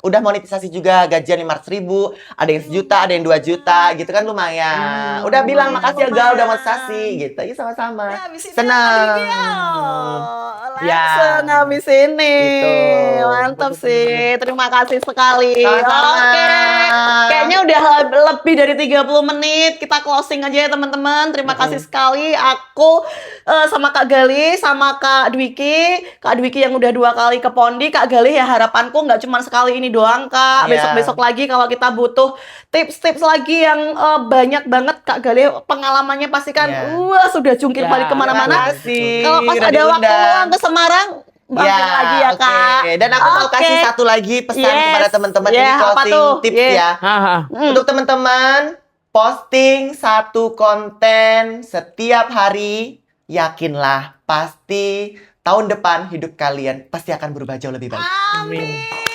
udah monetisasi juga, gajian 500.000, ada yang 1 juta, ada yang 2 juta, gitu kan lumayan. Udah bilang makasih ya Gal udah monetisasi gitu. Iya sama-sama. Ya, habis ini Senang. langsung habis ini. Gitu. Mantap sih. Terima kasih sekali. Sama-sama. Oke. Kayaknya udah lebih dari 30 menit. Kita closing aja ya teman-teman. Terima kasih sekali. Aku sama Kak Galih, sama Kak Dwiki. Kak Dwiki yang udah 2 kali ke Pondi. Kak Galih ya harapanku nggak cuma sekali ini doang Kak. Iya. Besok-besok lagi kalau kita butuh tips-tips lagi yang banyak banget Kak Galih. Pengalamannya pasti kan Iya. wah sudah jungkir Ya, balik kemana-mana. Terima kasih. Kalau pas Udah ada waktu diundang. luang ke Semarang, mampir lagi ya oke. Kak. Dan aku mau Oke. kasih satu lagi pesan Yes. kepada teman-teman, ini Yeah, apa closing tuh? tips Yeah. ya. Haha. Untuk teman-teman, posting 1 konten setiap hari, yakinlah pasti tahun depan hidup kalian pasti akan berubah jauh lebih baik. Amin.